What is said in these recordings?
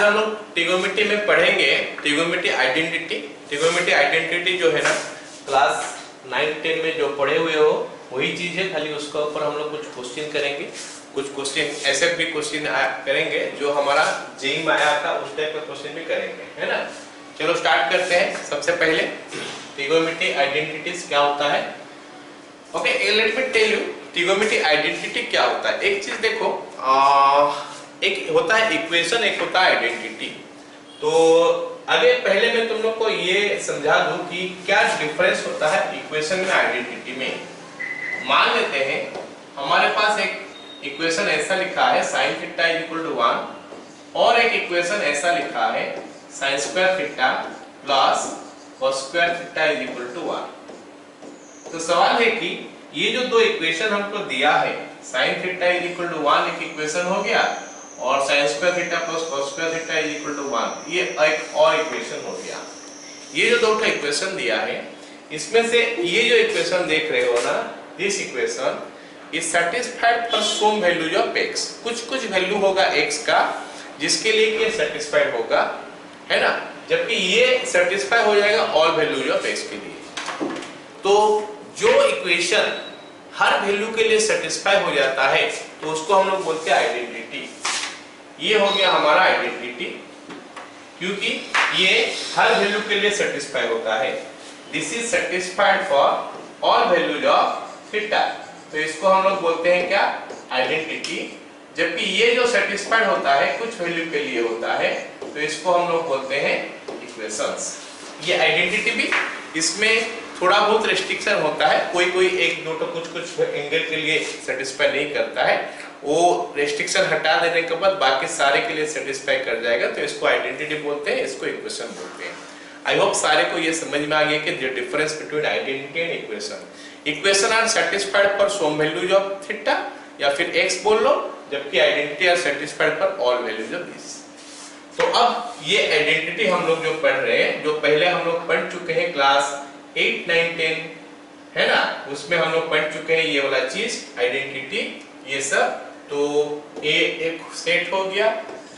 हम लोग ट्रिगोनोमेट्री में पढ़ेंगे ट्रिगोनोमेट्री आइडेंटिटी। ट्रिगोनोमेट्री आइडेंटिटी जो है ना क्लास 9-10 में जो पढ़े हुए हो वही चीज है, खाली उसके ऊपर हम लोग कुछ क्वेश्चन करेंगे, कुछ क्वेश्चन ऐसे भी क्वेश्चन करेंगे जो हमारा जेईई में आया था उस टाइप का क्वेश्चन भी करेंगे, है ना। चलो स्टार्ट करते हैं। सबसे पहले ट्रिगोनोमेट्री आइडेंटिटीज क्या होता है। Okay, let me tell you trigonometry identity क्या होता है। एक चीज देखो, एक होता है इक्वेशन, एक होता है आइडेंटिटी। तो आगे पहले मैं तुम लोग को ये समझा दूं कि क्या डिफरेंस होता है इक्वेशन में आइडेंटिटी में। मान लेते हैं हमारे पास एक इक्वेशन ऐसा लिखा है sin थीटा इक्वल टू 1 और एक इक्वेशन ऐसा लिखा है sin square theta plus cos square theta equal to 1। तो सवाल है कि ये जो दो इक्वेशन हमको दिया है sin थीटा इक्वल टू 1 एक इक्वेशन हो गया और sin square theta plus cos square theta equal to 1 ये एक और इक्वेशन हो गया। ये जो दो इक्वेशन दिया है इसमें से ये जो इक्वेशन देख रहे हो ना, this equation is satisfied for some values of x। कुछ वैल्यू होगा x का जिसके लिए ये सैटिस्फाइड होगा, है ना, जबकि ये सैटिस्फाई हो जाएगा ऑल वैल्यूज ऑफ x के लिए। तो जो इक्वेशन हर वैल्यू के लिए सैटिस्फाई हो जाता है तो उसको हम लोग बोलते हैं आइडेंटिटी। ये हो गया हमारा आइडेंटिटी क्योंकि ये हर वैल्यू के लिए सैटिस्फाई होता है। This is satisfied for all values of theta, तो इसको हम लोग बोलते हैं क्या, आइडेंटिटी। जबकि ये जो सैटिस्फाइड होता है कुछ वैल्यू के लिए होता है तो इसको हम लोग बोलते हैं इक्वेशंस। ये आइडेंटिटी भी, इसमें थोड़ा बहुत रेस्ट्रिक्शन होता है, कोई एक दो तो कुछ एंगल के लिए सेटिस्फाई नहीं करता है, वो रेस्ट्रिक्शन हटा देने के बाद बाकी सारे के लिए सेटिस्फाई कर जाएगा, तो इसको आइडेंटिटी बोलते हैं, इसको इक्वेशन बोलते हैं। आई होप सारे को ये समझ में आ गया कि the difference between identity and equation. Equation are satisfied for some values of theta या फिर x बोल लो, जबकि identity are satisfied for all values of this. तो अब ये आइडेंटिटी हम लोग जो पढ़ रहे हैं, जो पहले हम लोग पढ़ चुके हैं क्लास 8, 9, 10, है ना, उसमें हम लोग पढ़ चुके हैं ये वाला चीज आइडेंटिटी ये सब। तो ये एक सेट हो गया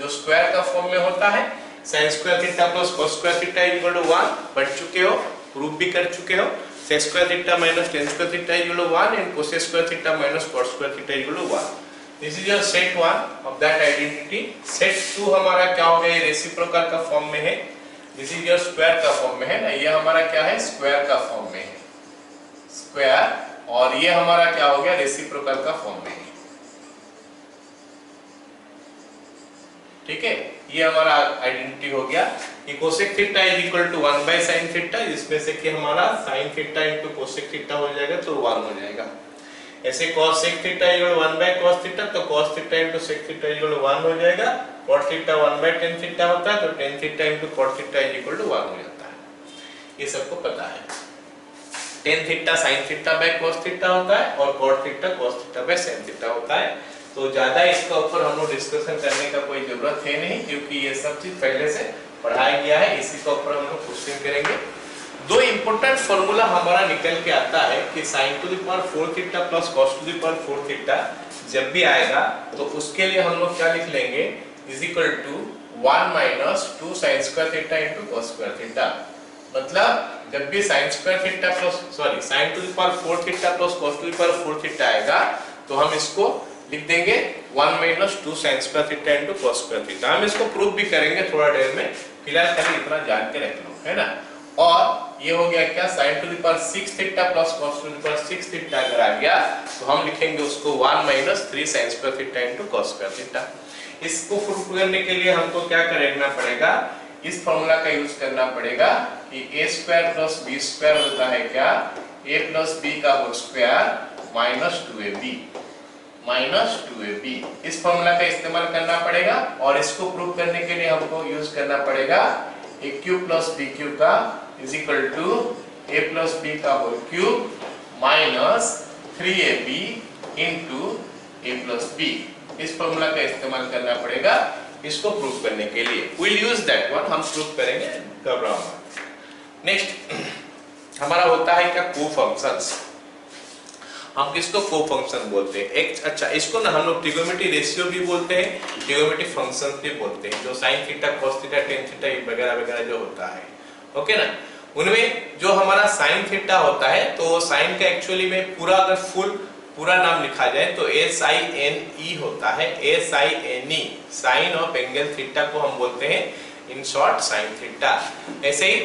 जो स्क्वायर का फॉर्म में होता है, sin square theta plus cos square theta equal to 1 पढ़ चुके हो, प्रूफ भी कर चुके हो। sec square theta minus tan square theta equal to 1 and cos square theta minus cot square theta equal to 1। This is your set 1 of that identity. Set 2 हमारा क्या हो गया, ये रेसिप्रोकल का फॉर्म में है। दिस इज योर स्क्वायर का form में है ना, ये हमारा क्या है, स्क्वायर का फॉर्म में है, स्क्वायर, और ये हमारा क्या हो गया, रेसिप्रोकल का फॉर्म में है। ठीक है, ये हमारा आइडेंटिटी हो गया कि cosec theta is equal to 1 by sin theta, इसमें से कि हमारा sin theta into cosec theta हो जाएगा तो 1 हो जाएगा। ऐसे cos sec theta equal to 1 by cos theta, तो cos theta into sec theta equal to 1 हो जाएगा। cot theta 1 by tan theta होता है तो tan theta into cot theta equal to 1 हो जाता है। ये सबको पता है। tan theta sin theta by cos theta होता है और cot theta cos theta by sin theta होता है। तो ज्यादा इसके ऊपर हम लोग डिस्कशन करने का कोई जरूरत है नहीं क्योंकि ये सब चीज पहले से पढ़ाया गया है। इसी के ऊपर हम लोग क्वेश्चन करेंगे। दो इंपॉर्टेंट फार्मूला हमारा निकल के आता है कि sin to the power 4 theta plus cos to the power 4 theta जब भी आएगा तो उसके लिए हम लोग क्या लिख लेंगे, is equal to 1 minus 2 sin square theta into cos square theta. मतलब जब भी sin square theta plus sin to the power 4 theta plus cos to the power 4 theta आएगा तो हम इसको लिख देंगे 1 minus 2 sin square theta into cos square theta. हम इसको प्रूफ भी करेंगे थोड़ा देर में, फिलहाल खाली इतना जान के रख लो, है ना। और ये हो गया क्या, sin to the power 6 theta plus cos to the power 6 theta अगर आ गया तो हम लिखेंगे उसको 1 minus 3 sin square theta into cos square theta. इसको प्रूफ करने के लिए हमको क्या करना पड़ेगा, इस फार्मूला का यूज करना पड़ेगा कि a square plus b square होता है क्या, a प्लस b का होल स्क्वायर माइनस 2ab। इस फार्मूला का इस्तेमाल करना पड़ेगा और इसको प्रूव करने के लिए हमको यूज करना पड़ेगा a cube plus b cube का is equal to a plus b का whole cube minus 3ab into a plus b। इस फार्मूला का इस्तेमाल करना पड़ेगा इसको प्रूव करने के लिए। we'll use that one, हम प्रूव करेंगे, घबराओ मत। नेक्स्ट हमारा होता है क्या, कोफंक्शंस। हम किसको को फंक्शन बोलते हैं। एक अच्छा, इसको ना हम लोग ट्रिगोनोमेट्री रेशियो भी बोलते हैं, ट्रिगोनोमेट्री फंक्शन भी बोलते हैं, जो sine theta, cos theta, tan theta वगैरह वगैरह जो होता है, ओके ना। उनमें जो हमारा साइन थीटा होता है, तो साइन का एक्चुअली में पूरा अगर पूरा नाम लिखा जाए तो SINE होता है, SINE, sine of angle theta को हम बोलते हैं इन शॉर्ट साइन थीटा। ऐसे ही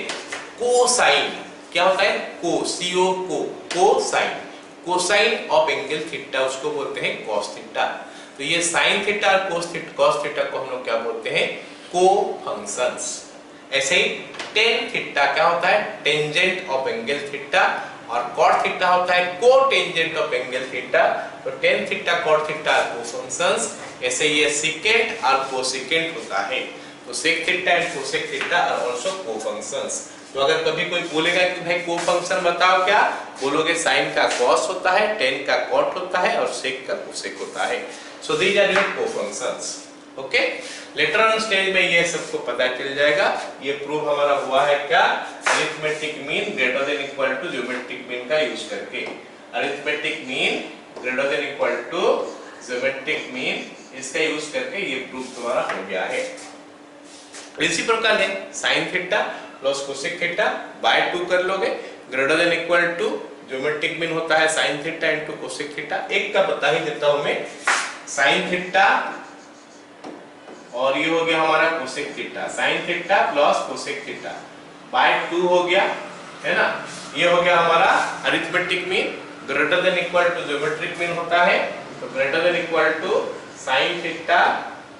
कोसाइन क्या होता है, cosine, cosine of angle theta उसको बोलते हैं कॉस थीटा। तो ये साइन थीटा और कॉस थीटा को हम लोग क्या बोलते हैं, को फंक्शंस। ऐसे ही टेन थीटा क्या होता है, टेंजेंट ऑफ एंगल थीटा, और कॉट थीटा होता है cotangent of angle theta. तो tan theta, cot theta cofunctions. ऐसे ये सेकेंट और कोसेकेंट होता है, तो sec theta and cosec theta are also cofunctions. तो अगर कभी कोई बोलेगा कि भाई को फंक्शन बताओ, क्या बोलोगे, साइन का कॉस होता है, टेन का कॉट होता है और सेक का कोसेक होता है। सो दीज आर योर को functions, okay. Later on stage में ये सबको पता चल जाएगा। ये प्रूव हमारा हुआ है क्या, arithmetic mean greater than equal to geometric mean का यूज करके। Arithmetic mean greater than equal to geometric mean, इसका यूज करके ये प्रूव तुम्हारा हो गया है। इसी प्रकार है sine theta plus cosec theta by 2 कर लोगे, greater than equal to geometric mean होता है sine theta into cosec theta. एक का बता ही देता हूं मैं, साइन थीटा और ये हो गया हमारा cosec theta, sine theta plus cosec theta by 2 हो गया, है ना। ये हो गया हमारा arithmetic mean, greater than equal to geometric mean होता है, तो greater than equal to sine theta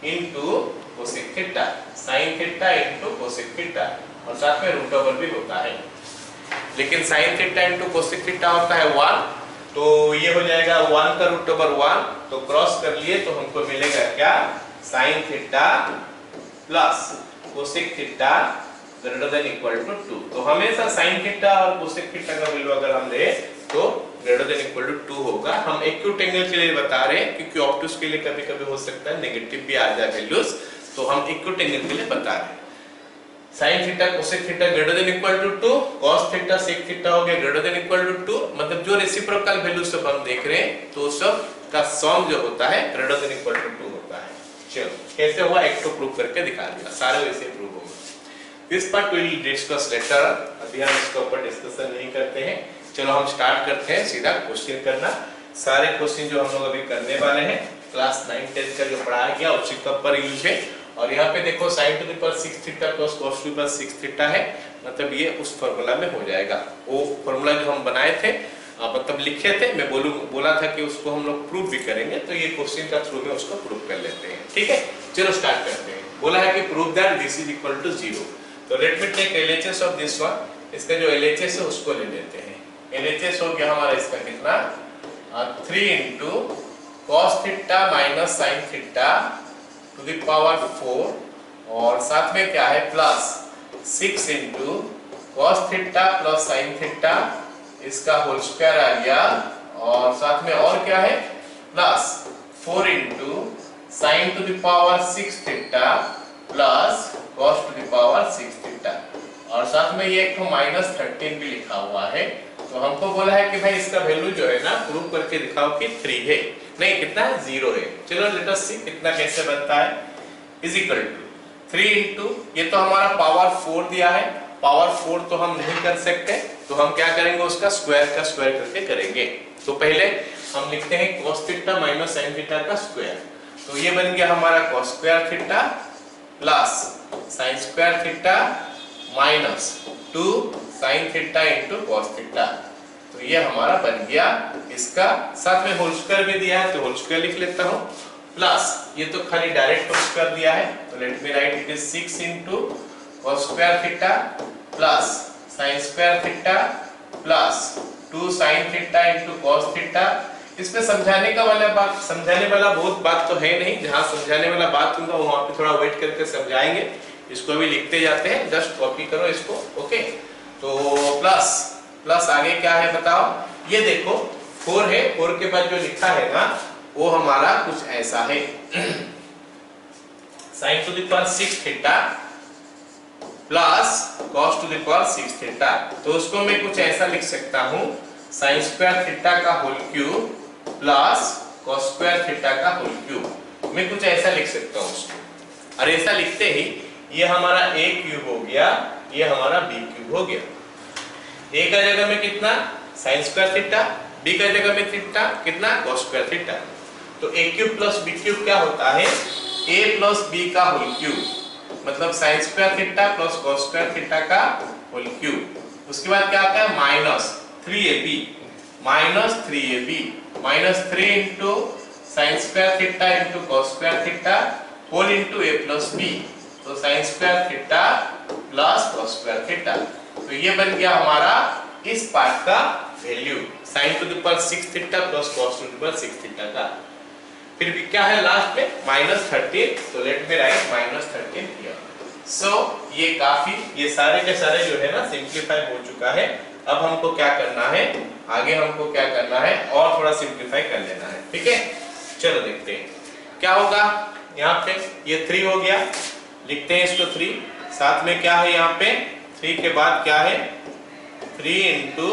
into cosec theta, sine theta into cosec theta, और साथ में रूट ओवर भी होता है। लेकिन sine theta into cosec theta होता है 1, तो ये हो जाएगा 1 का रूट ओवर 1, तो क्रॉस कर लिए तो हमको मिलेगा क्या, sine theta plus cosec theta greater than equal to 2। तो हमेशा साइन थीटा और कोसेक थीटा का वैल्यू अगर हम ले तो ग्रेटर देन इक्वल टू 2 होगा। हम एक्यूट एंगल के लिए बता रहे हैं, क्योंकि ऑब्टूस के लिए कभी-कभी हो सकता है नेगेटिव भी आ जाए वैल्यूज, तो हम एक्यूट एंगल के लिए बता रहे हैं। Sine theta cosec theta greater than equal to 2, cos theta sec theta हो गया ग्रेटर देन इक्वल टू 2, मतलब जो रेसिप्रोकल वैल्यू सब हम देख रहे हैं तो सब का सम जो होता है ग्रेटर देन इक्वल टू 2 होता है। चलो कैसे हुआ, एक तो प्रूव करके दिखा दिया, सारे वैसे प्रूव होंगे। This part we will discuss later, अभी हम इसके ऊपर डिस्कशन नहीं करते हैं। चलो हम स्टार्ट करते हैं सीधा क्वेश्चन करना। सारे क्वेश्चन जो हम लोग अभी करने वाले हैं क्लास 9 10 का जो पढ़ाया गया उसी का ऊपर यूज है। और यहाँ पे देखो sin to the power 6 theta plus cos to the power 6 theta है, मतलब ये उस फार्मूला में हो जाएगा। वो फार्मूला जो हम बनाए थे, मतलब लिखे थे, मैं बोला था कि उसको हम लोग प्रूव भी करेंगे, तो ये क्वेश्चन का थ्रू में उसको प्रूव कर लेते हैं। ठीक है, चलो स्टार्ट करते हैं। बोला है कि prove that this is equal to 0। तो let me take LHS of this one. इसका जो एलएचएस है उसको ले लेते हैं। एलएचएस हो गया हमारा इसका कितना, 3 into cos theta minus sin theta to the power 4, और साथ में क्या है plus 6 into cos theta plus sin theta, इसका होल स्क्वायर आ गया, और साथ में और क्या है plus 4 into sin to the power 6 theta plus cos to the power 6 theta, और साथ में ये एक तो माइनस 13 भी लिखा हुआ है। तो हमको बोला है कि भाई इसका वैल्यू जो है ना प्रूव करके दिखाओ कि 3 है, नहीं कितना है 0 है। चलो लेट अस सी कितना कैसे बनता है, इज इक्वल टू 3 into, ये तो हमारा पावर 4 दिया है, पावर 4 तो हम नहीं कर सकते, तो हम क्या करेंगे उसका स्क्वायर का स्क्वायर करके करेंगे। तो पहले हम लिखते हैं cos theta minus sin theta का स्क्वायर, तो ये बन गया हमारा cos square theta plus sin square theta minus 2 sin theta into cos theta. तो ये हमारा बन गया, इसका साथ में होल स्क्वायर भी दिया है तो होल स्क्वायर लिख लेता हूं, प्लस ये तो खाली डायरेक्ट होल स्क्वायर दिया है, तो let me write it is 6 into cos square theta plus sin square theta plus 2 sin theta into cos theta. इसमें समझाने वाला बहुत बात तो है नहीं, जहां समझाने वाला बात होगा वहां पे थोड़ा वेट करके समझाएंगे। इसको भी लिखते जाते हैं, जस्ट कॉपी करो इसको, ओके। तो प्लस आगे क्या है बताओ, ये देखो 4 है, 4 के बाद जो लिखा है ना वो हमारा कुछ ऐसा है sin to the power 6 theta plus cos to the power 6 theta. तो उसको मैं कुछ ऐसा लिख सकता हूं साइन स्क्वायर थीटा का whole cube plus cos square theta का होल क्यूब। मैं कुछ ऐसा लिख सकता हूँ उसको, और ऐसा लिखते ही ये हमारा a क्यूब हो गया, ये हमारा b क्यूब हो गया। a का जगह में कितना साइन स्क्वायर थीटा, b का जगह में थीटा कितना कॉस स्क्वायर थीटा। तो a cube plus b cube क्या होता है, a प्लस b का होल क्यूब, मतलब sine square theta plus cos square theta का होल क्यूब। उसके बाद क्या आता है minus 3ab, minus 3ab, minus 3 into sine square theta into cos square theta whole into a plus b, तो sine square theta plus cos square theta. तो ये बन गया हमारा इस पार्ट का value, sign to the power 6 theta plus cos to the power 6 theta का। फिर भी क्या है लास्ट में माइनस 13, तो let me write minus 13 here. So ये काफी, ये सारे के सारे जो है ना सिंप्लीफाई हो चुका है। अब हमको क्या करना है, आगे हमको क्या करना है और थोड़ा सिंप्लीफाई कर लेना है, ठीक है। चलो देखते हैं क्या होगा। यहाँ पे ये 3 हो गया, लिखते हैं इसको 3, साथ में क्या है यहाँ पे 3 के बाद क्या है 3 इंटू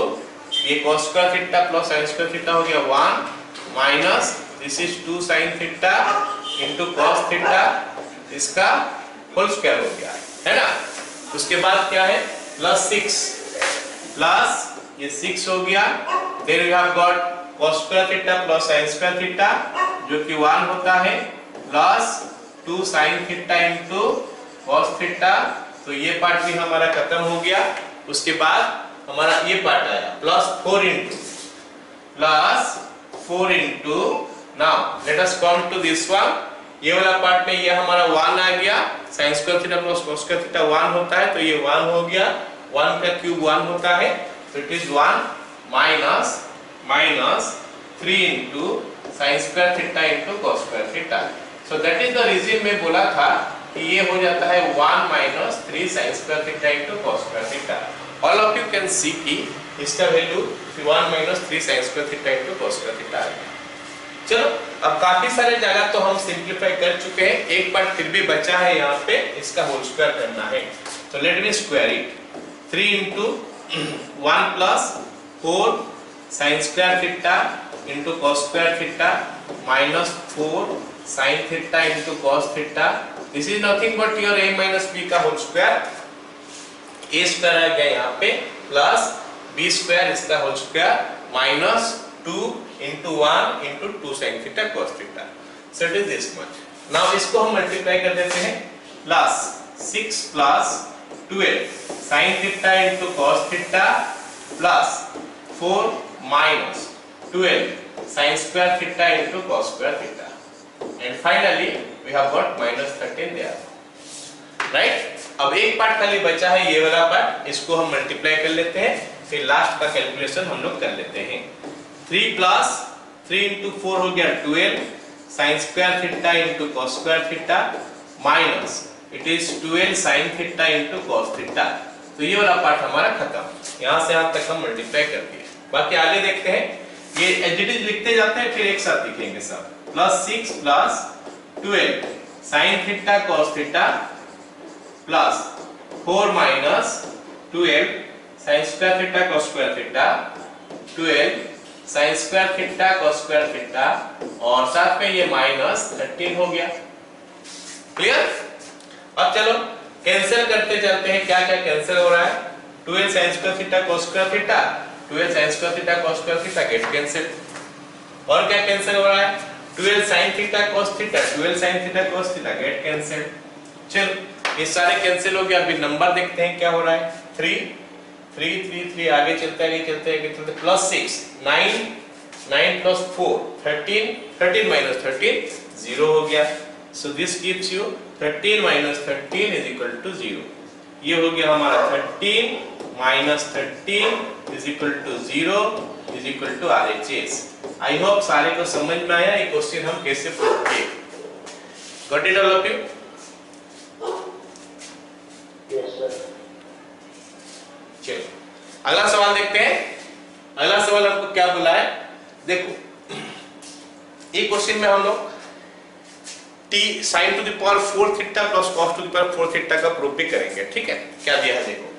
ये cos square theta plus sign square theta हो गया 1 minus this is 2 sign theta into cos theta, इसका होल स्क्वायर हो गया है ना। उसके बाद क्या है प्लस 6 प्लस ये 6 हो गया, then we have got cos square theta plus sin square theta जो कि 1 होता है, plus 2 sin theta into cos theta. तो ये पार्ट भी हमारा खत्म हो गया। उसके बाद हमारा ये पार्ट आया plus 4 into now let us come to this one. ये वाला पार्ट में ये हमारा 1 आ गया, sin square theta plus cos square theta 1 होता है, तो ये 1 हो गया, 1 का क्यूब 1 होता है, तो it is 1 minus 3 into sine square theta into cos square theta. So that is the reason मैं बोला था कि ये हो जाता है 1 minus 3 sine square theta into cos square theta. All of you can see कि इसका value 1 minus 3 sine square theta into cos square theta आ गया। चलो अब काफी सारे जगह तो हम सिंप्लीफाई कर चुके हैं, एक पार्ट फिर भी बचा है यहाँ पे, इसका होल स्क्वायर करना है। तो let me square it, 3 into 1 plus 4 sign square theta into cos square theta minus 4 sign theta into cos theta, this is nothing but your a minus b का होल स्क्वायर। a स्क्वायर आ गया यहाँ पे plus b square इसका whole square minus 2 into 1 into 2 sin theta cos theta, so it is this much. Now इसको हम multiply कर देते हैं, plus 6 plus 12 sin theta into cos theta plus 4 minus 12 sin square theta into cos square theta, and finally we have got minus 13 there, right? अब एक part खाली बचा है ये वाला पार्ट, इसको हम मल्टीप्लाई कर लेते हैं, फिर लास्ट का कैलकुलेशन हम लोग कर लेते हैं। 3 प्लस 3 इंटू 4 हो गया 12 sign square theta into cos square theta minus it is 12 sign theta into cos theta. तो ये वाला पार्ट हमारा खत्म, यहाँ से यहाँ तक हम मल्टीप्लाई कर दिए। बाकी आगे देखते हैं, ये एज इट इज लिखते जाते हैं फिर एक साथ लिखेंगे सब। Plus 6 plus 12 sine theta cos theta plus 4 minus 12 sign square theta cos square theta 12 sign square theta cos square theta और साथ में ये माइनस 13 हो गया। क्लियर? अब चलो कैंसिल करते चलते हैं, क्या क्या कैंसिल हो रहा है। 12 sign square theta cos square theta 12 sign square theta cos square theta get cancel. और क्या कैंसिल हो रहा है, 12 sine theta cos theta 12 sine theta cos theta get cancel. चलो ये सारे कैंसिल हो गया। अभी नंबर देखते हैं क्या हो रहा है, 3 3 3 3 आगे चलते प्लस 6 9 9 प्लस 4 13 13 माइनस 13 0 हो गया। So this gives you 13 minus 13 is equal to 0। ये हो गया हमारा 13 minus 13 is equal to 0 is equal to RHS। I hope सारे को समझ में आया ये क्वेश्चन हम कैसे प्रूव किए। Got it all of you? चलो अगला सवाल देखते हैं। अगला सवाल आपको क्या बोला है, देखो ये क्वेश्चन में हम लोग t sin to the power 4 theta plus cos to the power 4 theta का प्रूफ भी करेंगे। ठीक है, क्या दिया है देखो,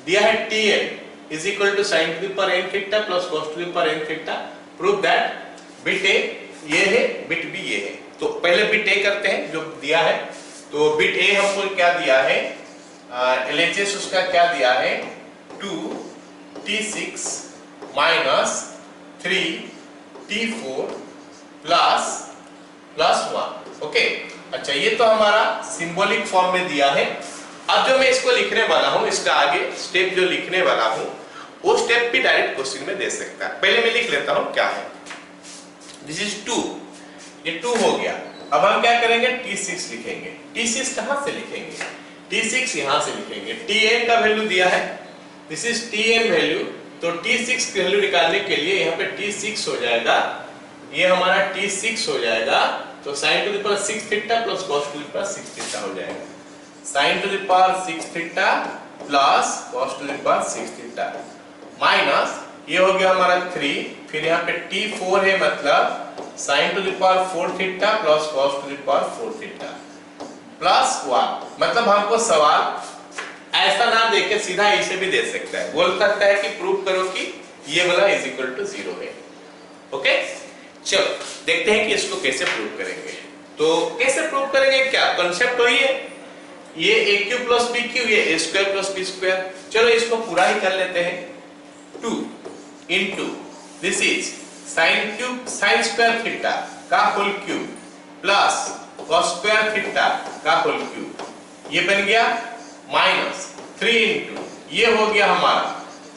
दिया है tn is equal to sin to the power n theta plus cos to the power n theta. Prove that bit a ये है, bit b ये है. तो पहले bit a करते हैं जो दिया है. तो bit a हमको क्या दिया है, LHS उसका क्या दिया है, 2t6 minus 3t4 plus 1. Okay, अच्छा ये तो हमारा सिंबॉलिक फॉर्म में दिया है. अब जो मैं इसको लिखने वाला हूं, इसका आगे स्टेप जो लिखने वाला हूं, वो स्टेप भी डायरेक्ट क्वेश्चन में दे सकता है. पहले मैं लिख लेता हूं क्या है. दिस इज 2, ये 2 हो गया. अब हम क्या करेंगे, t6 लिखेंगे. t6 कहां से लिखेंगे, t6 यहां से लिखेंगे. tn का वैल्यू दिया है, दिस इज tn वैल्यू. तो t6 की वैल्यू निकालने के लिए यहाँ पे t6 हो जाएगा, ये हमारा t6 हो जाएगा. तो sin to the power 6 theta plus cos to the power 6 theta हो जाएगा. sin to the power 6 theta plus cos to the power 6 theta minus ये हो गया हमारा 3, फिर यहाँ पे t4 है, मतलब sin to the power 4 theta plus cos to the power 4 theta plus 1. मतलब हमको सवाल ऐसा ना देके सीधा इसे भी दे सकता है. बोल सकता है कि प्रूव करो कि ये वाला इज इक्वल टू 0 है. ओके, चलो देखते हैं कि इसको कैसे प्रूव करेंगे. तो कैसे प्रूव करेंगे, क्या कॉन्सेप्ट वही है, ये a cube plus b cube, ये a square plus b square. चलो इसको पूरा ही कर लेते हैं. 2 into this is sin cube sin square theta का whole cube plus cos square theta का होल क्यूब, ये बन गया माइनस 3 into ये हो गया हमारा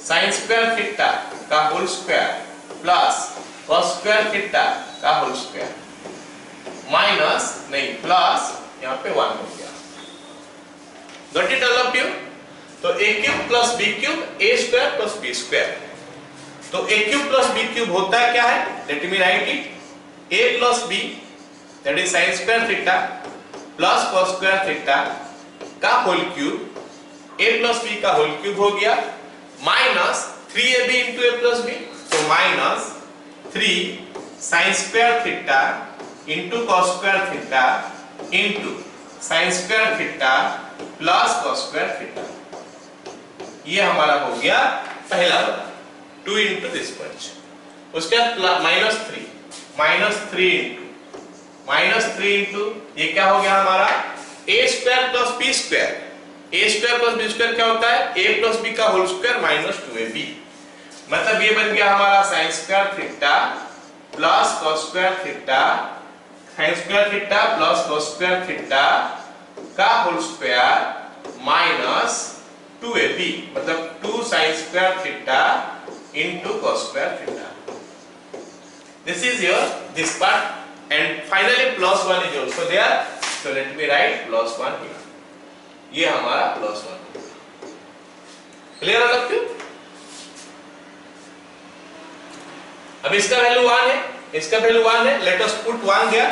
sin स्क्वायर थीटा का whole square plus cos square theta का होल स्क्वायर माइनस नहीं प्लस यहाँ पे 1 हो गया. Got it all of you. तो a cube plus b cube a square plus b square. तो a cube plus b cube होता है क्या है, let me write it. a plus b that is sin square theta plus cos square theta का whole cube, a plus b का whole cube हो गया minus 3ab into a plus b. तो minus 3 sin square theta into cos square theta into sin square theta plus cos square theta. ये हमारा हो गया पहला वाला 2 into दिस मच. उसके बाद माइनस 3 into ये क्या हो गया हमारा a square plus b square. a square plus b square क्या होता है, a प्लस b का होल स्क्वायर माइनस 2ab. मतलब ये बन गया हमारा sin square theta plus cos square theta, sin square theta plus cos square theta का होल स्क्वायर माइनस 2ab. मतलब 2 sin square theta into cos square theta. This is your this part and finally plus 1 is also there. So let me write plus 1 here. ये हमारा plus 1. Clear है सब कुछ. अब इसका value 1 है, इसका वैल्यू 1 है. Let us put 1 there,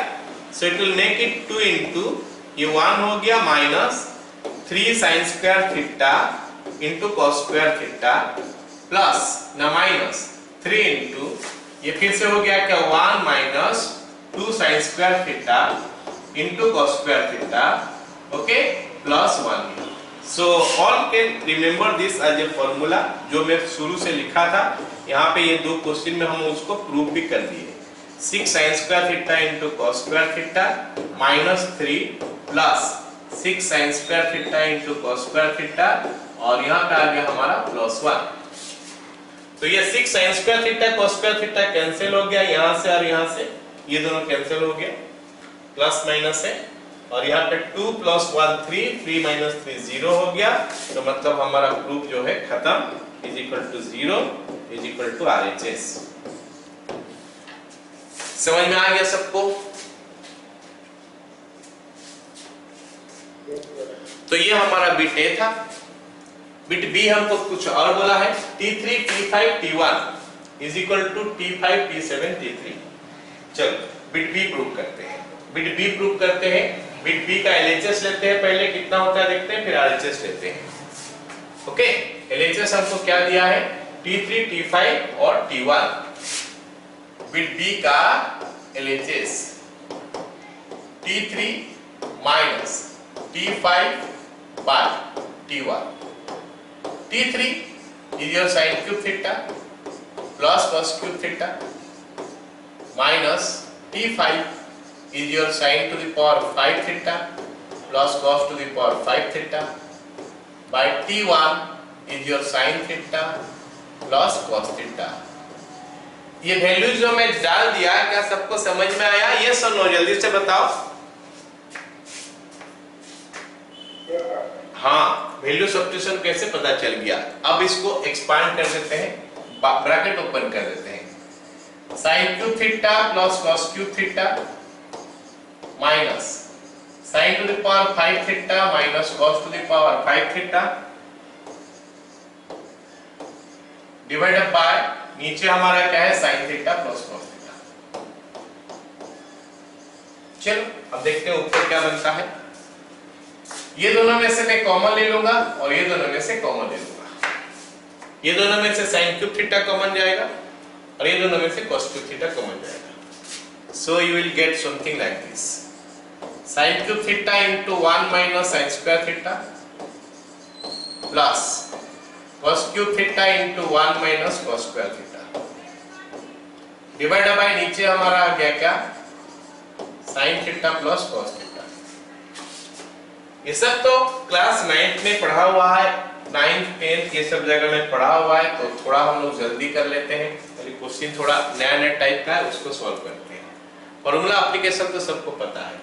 so it will make it 2 into ये 1 हो गया minus 3 sin square theta into cos square theta plus ना माइनस 3 into ये फिर से हो गया क्या 1 minus 2 sin square theta into cos square theta. Okay, plus 1. So all can remember this as a formula जो मैं शुरू से लिखा था. यहाँ पे ये 2 क्वेश्चन में हम उसको प्रूव भी कर दिए. 6 sin square theta into cos square theta minus 3 plus 6 sin square theta into cos square theta और यहाँ पे आ गया हमारा प्लस 1. तो ये 6 sin square theta cos square theta cancel हो गया यहाँ से और यहाँ से, ये दोनों कैंसिल हो गया, प्लस माइनस है. और यहाँ पे 2 प्लस 1 3, 3 माइनस 3 0 हो गया. तो मतलब हमारा प्रूफ जो है खत्म, is equal to 0 is equal to RHS. समझ में आ गया सबको. तो ये हमारा बिट A था. बिट B हमको कुछ और बोला है, T3 T5 T1 is equal to T5 T7 T3. चलो बिट B प्रूव करते हैं. बिट B प्रूव करते हैं. बिट B का LHS लेते हैं, पहले कितना होता है देखते हैं, फिर RHS लेते हैं. ओके, LHS हमको क्या दिया है, T3 T5 और T1. बिट B का LHS T3 minus T5 by T1. T3 is your sine cube theta plus cos cube theta minus T5 is your sine to the power 5 theta plus cos to the power 5 theta by T1 is your sine theta plus cos theta. ये values जो मैं डाल दिया, क्या सबको समझ में आया? यस और नो, जल्दी से बताओ। हाँ, वैल्यू सब्स्टिट्यूशन कैसे पता चल गया? अब इसको एक्सपांड कर देते हैं, ब्रैकेट ओपन कर देते हैं। Sign cube theta plus cos cube theta minus sign to the power 5 theta minus cos to the power 5 theta divided by नीचे हमारा क्या है, sine theta plus cos theta. चलो अब देखते हैं ऊपर क्या बनता है। ये दोनों में से मैं कॉमन ले लूंगा और ये दोनों में से कॉमन ले लूंगा। ये दोनों में से साइन क्यूब थीटा कॉमन जाएगा और ये दोनों में से cos क्यूब थीटा कॉमन जाएगा। So you will get something like this, sin cube theta into 1 minus sin square theta plus cos cube theta into 1 minus cos square theta divided by नीचे हमारा आ गया क्या, sin theta plus cos theta. ये सब तो class 9th में पढ़ा हुआ है, 9th 10th ये सब जगह में पढ़ा हुआ है, तो थोड़ा हम लोग जल्दी कर लेते हैं। क्वेश्चन थोड़ा नया टाइप का है, उसको सॉल्व करते हैं। फॉर्मूला एप्लीकेशन तो सबको पता है,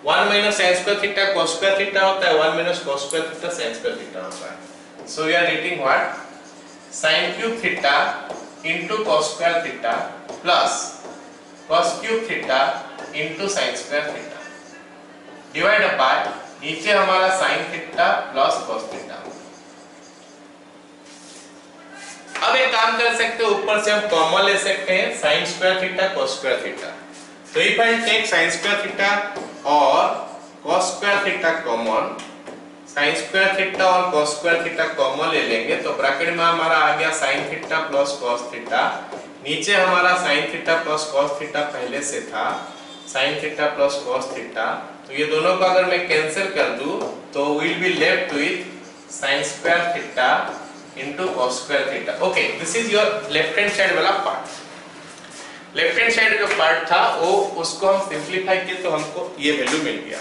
1 minus sin square theta cos square theta होता है, 1 minus cos square theta sin square theta होता है। So we are getting what, sin cube theta into cos square theta plus cos cube theta into sin square theta divided by नीचे हमारा sin theta plus cos theta. अब एक काम कर सकते हो, ऊपर से हम कॉमन ले सकते हैं, sin square theta cos square theta. तो if I take sin square theta और cos square theta common, sin square theta और cos स्क्वायर थीटा कॉमन ले लेंगे तो ब्रैकेट में हमारा आ गया sin theta plus cos theta, नीचे हमारा sin theta plus cos theta पहले से था, sin theta plus cos theta. तो ये दोनों को अगर मैं कैंसिल कर दूं तो will be left with sin square theta into cos square theta. Okay, this is your left hand side वाला पार्ट। लेफ्ट हैंड साइड जो पार्ट था वो उसको हम सिंपलीफाई किए तो हमको ये वैल्यू मिल गया।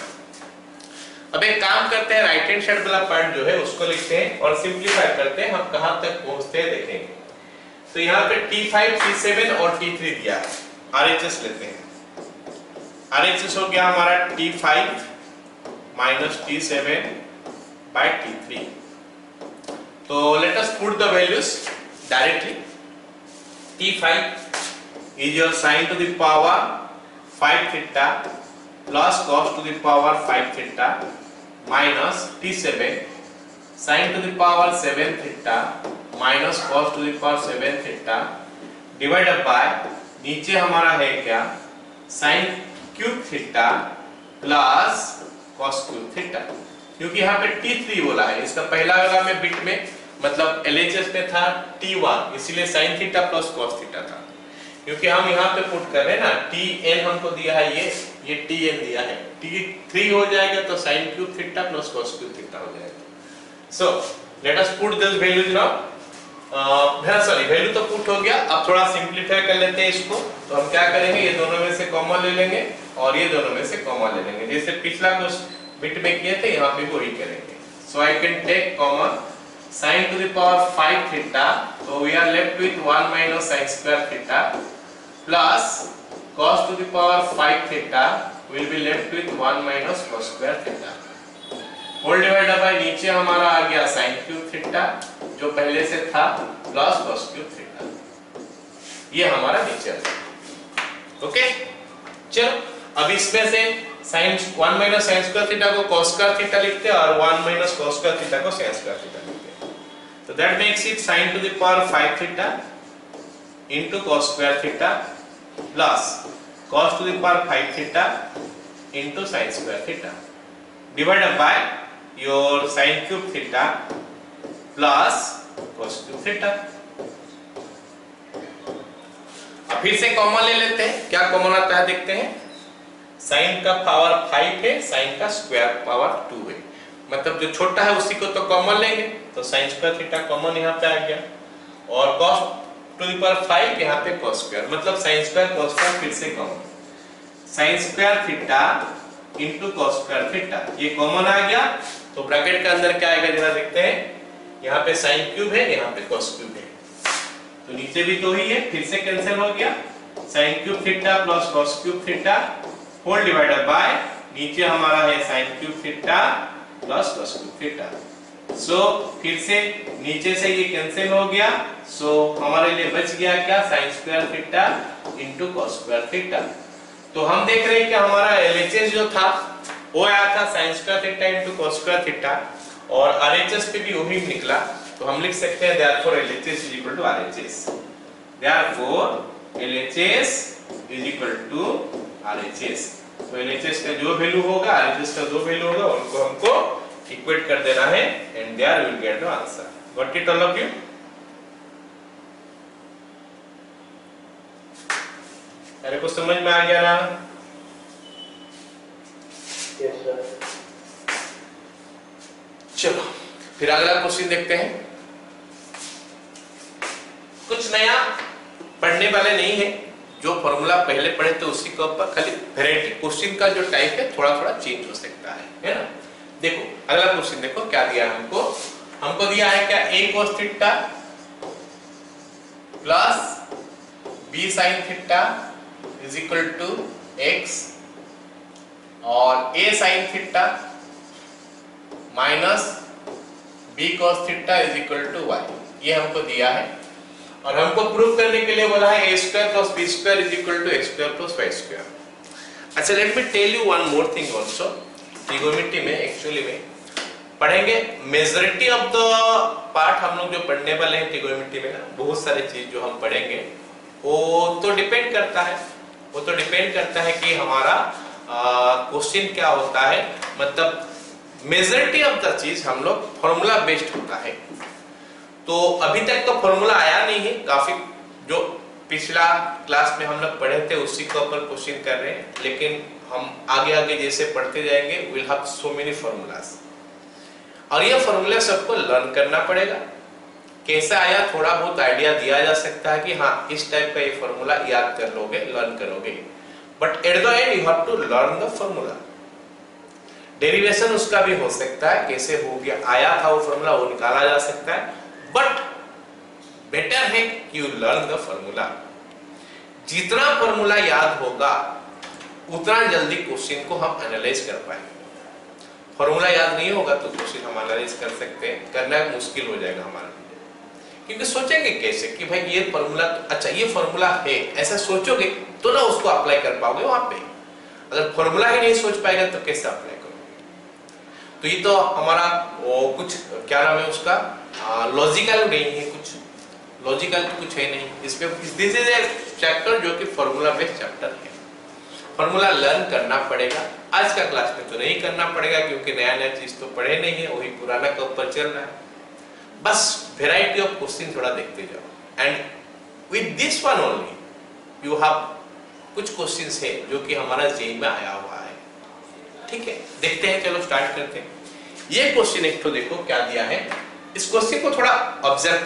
अब एक काम करते हैं, राइट हैंड साइड वाला पार्ट जो है उसको लिखते हैं और सिंपलीफाई करते हैं, हम कहां तक पहुंचते हैं देखेंगे। तो यहाँ पे T5, T7 और T3 दिया है, RHS लेते हैं। RHS हो गया हमारा T5 minus T7 by T3। तो let us put the values directly. T5 is your sin to the power 5 theta plus cos to the power 5 theta minus T7 sin to the power 7 theta minus cos to the power 7 theta divided by नीचे हमारा है क्या, sin cube theta plus cos cube theta. क्योंकि यहाँ पे T3 बोला है, इसका पहला वाला में बिट में मतलब LHS में था T1, इसीलिए sin theta plus cos theta था। क्योंकि हम यहाँ पे पुट कर रहे हैं ना, Tn हमको दिया है, ये Tn दिया है, T3 हो जाएगा तो sin cube theta plus cos cube theta हो जाएगा। So let us put this values now. Sorry, value तो पुट हो गया, अब थोड़ा सिंपलीफाई कर लेते हैं इसको। तो हम क्या करेंगे, ये दोनों में से कॉमन ले लेंगे और ये दोनों में से कॉमन ले लेंगे, जैसे पिछला कुछ बिट में किए थे यहाँ पे वही करेंगे। So I can take common sin to the power 5 theta, so we are left with 1 minus sin square theta plus cos to the power 5 theta will be left with 1 minus cos square theta whole divided by नीचे हमारा आ गया sin cube theta जो पहले से था plus cos cube theta, ये हमारा नीचे है। ओके, चलो अब इसमें से sin 1 minus sin square theta को cos square theta लिखते हैं और 1 minus cos square theta को sin square theta लिखते हैं। So that makes it sin to the power 5 theta into cos square theta plus cos to the power 5 theta into sin square theta divided by your sin cube theta plus cos cube theta। अब फिर से common ले लेते हैं, क्या common आता है देखते हैं। sin का पावर 5 है, sin का स्क्वायर पावर 2 है, मतलब जो छोटा है उसी को तो कॉमन लेंगे, तो sin स्क्वायर थीटा कॉमन यहाँ पे आ गया। और cos टू द पावर 5 यहाँ पे cos स्क्वायर, मतलब sin स्क्वायर cos स्क्वायर फिर से common, sin square theta into cos square theta, ये कॉमन आ गया। तो ब्रैकेट के अंदर क्या आएगा जरा देखते हैं, यहाँ पे sin क्यूब है, यहाँ पे cos क्यूब है, तो नीचे भी तो ही है, फिर से कैंसिल हो गया, sin cube theta plus cos cube theta whole divided by नीचे हमारा है sin cube theta plus cos cube theta. So फिर से नीचे से ये कैंसिल हो गया, सो हमारे लिए बच गया क्या, sin square theta into cos square theta. तो हम देख रहे हैं कि हमारा LHS जो था वो आया था sin square theta into cos square theta, और RHS पे भी वही निकला, तो हम लिख सकते हैं therefore LHS is equal to RHS, therefore LHS is equal to RHS। तो LHS का जो वैल्यू होगा, RHS का जो वैल्यू होगा, उनको हमको इक्वेट कर देना है, and there we will get the answer. Got it all of you? अरे कुछ समझ में आ गया ना? Yes sir. चलो फिर अगला क्वेश्चन देखते हैं। कुछ नया पढ़ने वाले नहीं है, जो फॉर्मूला पहले पढ़े थे उसी के ऊपर, खाली वैरायटी क्वेश्चन का जो टाइप है थोड़ा थोड़ा चेंज हो सकता है ना। देखो अगला क्वेश्चन देखो क्या दिया है हमको, हमको दिया है क्या, a cos theta plus b sin theta is equal to x और a sin theta minus b cos theta is equal to y, ये हमको दिया है। और हमको प्रूव करने के लिए बोला है a square plus b square is equal to x square plus y square. अच्छा let me tell you one more thing also, trigonometry में एक्चुअली में पढ़ेंगे मेजॉरिटी ऑफ द पार्ट हम लोग जो पढ़ने वाले हैं ट्रिगोनोमेट्री में ना, बहुत सारे चीज जो हम पढ़ेंगे वो तो डिपेंड करता है कि हमारा क्वेश्चन क्या होता है, मतलब मेजॉरिटी ऑफ द चीज हम लोग फॉर्मूला बेस्ड होता है। तो अभी तक तो फॉर्मूला आया नहीं है, काफी जो पिछला क्लास में हम लोग पढ़े थे उसी के ऊपर क्वेश्चन कर रहे हैं, लेकिन हम आगे आगे जैसे पढ़ते जाएंगे will have so many formulas, और ये फॉर्मूला सबको लर्न करना पड़ेगा। कैसा आया थोड़ा बहुत आइडिया दिया जा सकता है कि हाँ इस टाइप का ये फॉर्मूला याद कर लोगे, लर्न करोगे, but at the end you have to learn the formula. Derivation उसका भी हो सकता है, कैसे हो गया आया था वो फॉर्मूला वो निकाला जा सकता है, बट बेटर है कि यू लर्न द फॉर्मूला। जितना फॉर्मूला याद होगा उतना जल्दी क्वेश्चन को हम एनालाइज कर पाएंगे। फॉर्मूला याद नहीं होगा तो क्वेश्चन हम एनालाइज कर सकते हैं, करना मुश्किल हो जाएगा हमारे लिए, क्योंकि सोचेंगे कैसे कि भाई ये फॉर्मूला, अच्छा ये फॉर्मूला है, ऐसा सोचोगे तो ना उसको अप्लाई कर पाओगे वहां पे। अगर फॉर्मूला ही नहीं सोच पाएगा तो कैसे अप्लाई करोगे? तो ये तो हमारा वो कुछ क्या नाम है उसका, लॉजिकल नहीं है, कुछ लॉजिकल तो कुछ है नहीं इसमें। दिस इज ए चैप्टर जो कि फॉर्मूला बेस्ड चैप्टर है, फॉर्मूला लर्न करना पड़ेगा। आज का क्लास में तो नहीं करना पड़ेगा क्योंकि नया नया चीज तो पढ़े नहीं है, वही पुराना के ऊपर चल रहा है। बस वेराइटी ऑफ क्वेश्चन थोड़ा देखते जाओ, and with this one only you have कुछ क्वेश्चंस है जो कि हमारा जेई में आया हुआ है। ठीक है, देखते हैं, चलो स्टार्ट करते हैं। ये क्वेश्चन एक तो देखो क्या दिया है, इस क्वेश्चन को थोड़ा ऑब्जर्व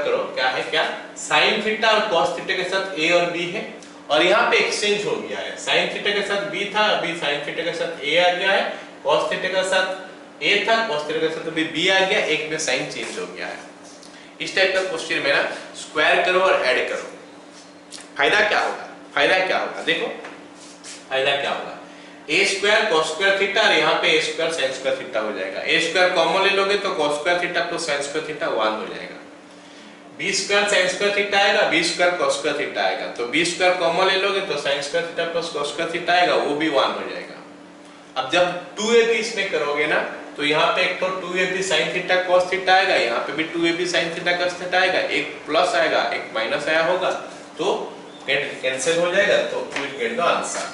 करो क्या है, क्या sin थीटा और cos थीटा के साथ a और b है, और यहाँ पे एक्सचेंज हो गया है, sin थीटा के साथ b था, अभी sin थीटा के साथ a आ गया है, cos थीटा के साथ a था, cos थीटा के साथ अभी b आ गया, एक में साइन चेंज हो गया है। इस टाइप का क्वेश्चन में ना स्क्वायर करो और ऐड करो, फायदा क्या होगा देखो, फायदा क्या होगा, a square cos square theta और यहाँ पे a square sin square theta हो जाएगा। a स्क्वायर कॉमन ले लोगे तो cos square theta plus sin square theta 1 हो जाएगा। b square sin square theta आएगा, b square cos square theta आएगा, तो b स्क्वायर कॉमन ले लोगे तो sin square theta plus cos square theta आएगा, वो भी 1 हो जाएगा। अब जब 2ab इसमें करोगे ना तो यहाँ पे एक तो 2ab sin theta cos theta आएगा, यहाँ पे भी 2ab sin theta cos theta आएगा, एक प्लस आएगा एक माइनस आया होगा तो कैंसिल हो जाएगा, तो we will get the answer.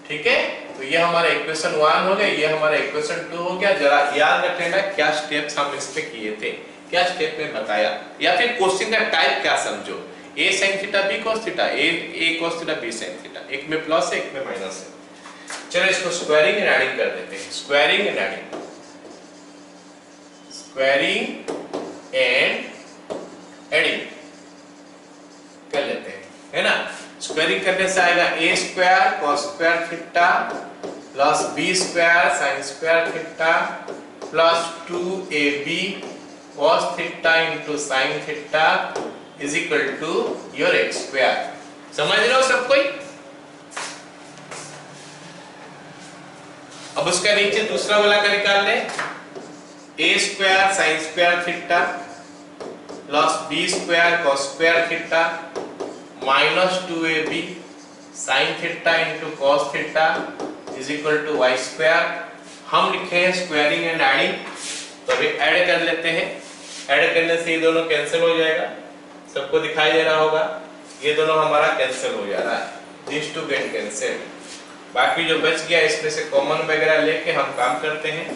ठीक है, तो ये हमारा इक्वेशन 1 हो गया, ये हमारा इक्वेशन 2 हो गया। जरा याद रख लेना क्या स्टेप्स हम इस पे किए थे, क्या स्टेप में बताया, या फिर क्वेश्चन का टाइप क्या समझो, a sin theta b cos theta, a cos theta b sin theta, एक में प्लस है एक में माइनस है। चलो इसको स्क्वायरिंग एंड एडिंग कर देते हैं, squaring and adding, squaring and adding. कर लेते हैं, है ना। स्क्वायरिंग करने से आएगा a square cos square theta plus b square sin square theta plus 2ab cos theta into sin theta is equal to your x square. समझ रहे हो सब कोई? अब उसका नीचे दूसरा वाला का निकाल ले, a square sin square theta plus b square cos square theta minus 2ab sin theta into cos theta is equal to y square. हम लिखे हैं स्क्वायरिंग एंड एडिंग, तो अभी ऐड कर लेते हैं। ऐड करने से ये दोनों कैंसिल हो जाएगा, सबको दिखाई दे रहा होगा, ये दोनों हमारा कैंसिल हो जा रहा है, दिस टू गेट कैंसिल। बाकी जो बच गया इसमें से कॉमन वगैरह लेके हम काम करते हैं।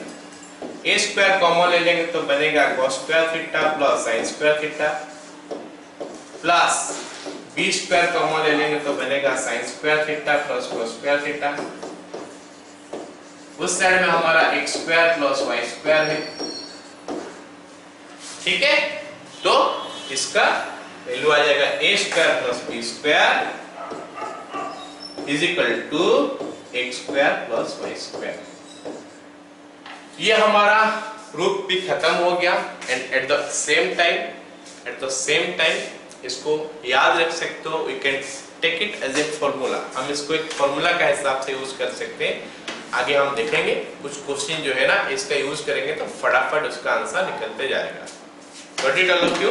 a स्क्वायर कॉमन ले लेंगे तो बनेगा cos square theta plus sin square theta plus b square common ले लेंगे तो बनेगा sin square theta plus cos square theta. उस साइड में हमारा x square plus y square है, ठीक है। तो इसका वैल्यू आ जाएगा a square plus b square is equal to x square plus y square. ये हमारा रूप भी खत्म हो गया and at the same time इसको याद रख सकते हो, we can take it as a formula. हम इसको एक फॉर्मूला का हिसाब से यूज कर सकते हैं। आगे हम देखेंगे कुछ क्वेश्चन जो है ना इसका यूज करेंगे तो फटाफट उसका आंसर निकलते जाएगा। Got it all of you?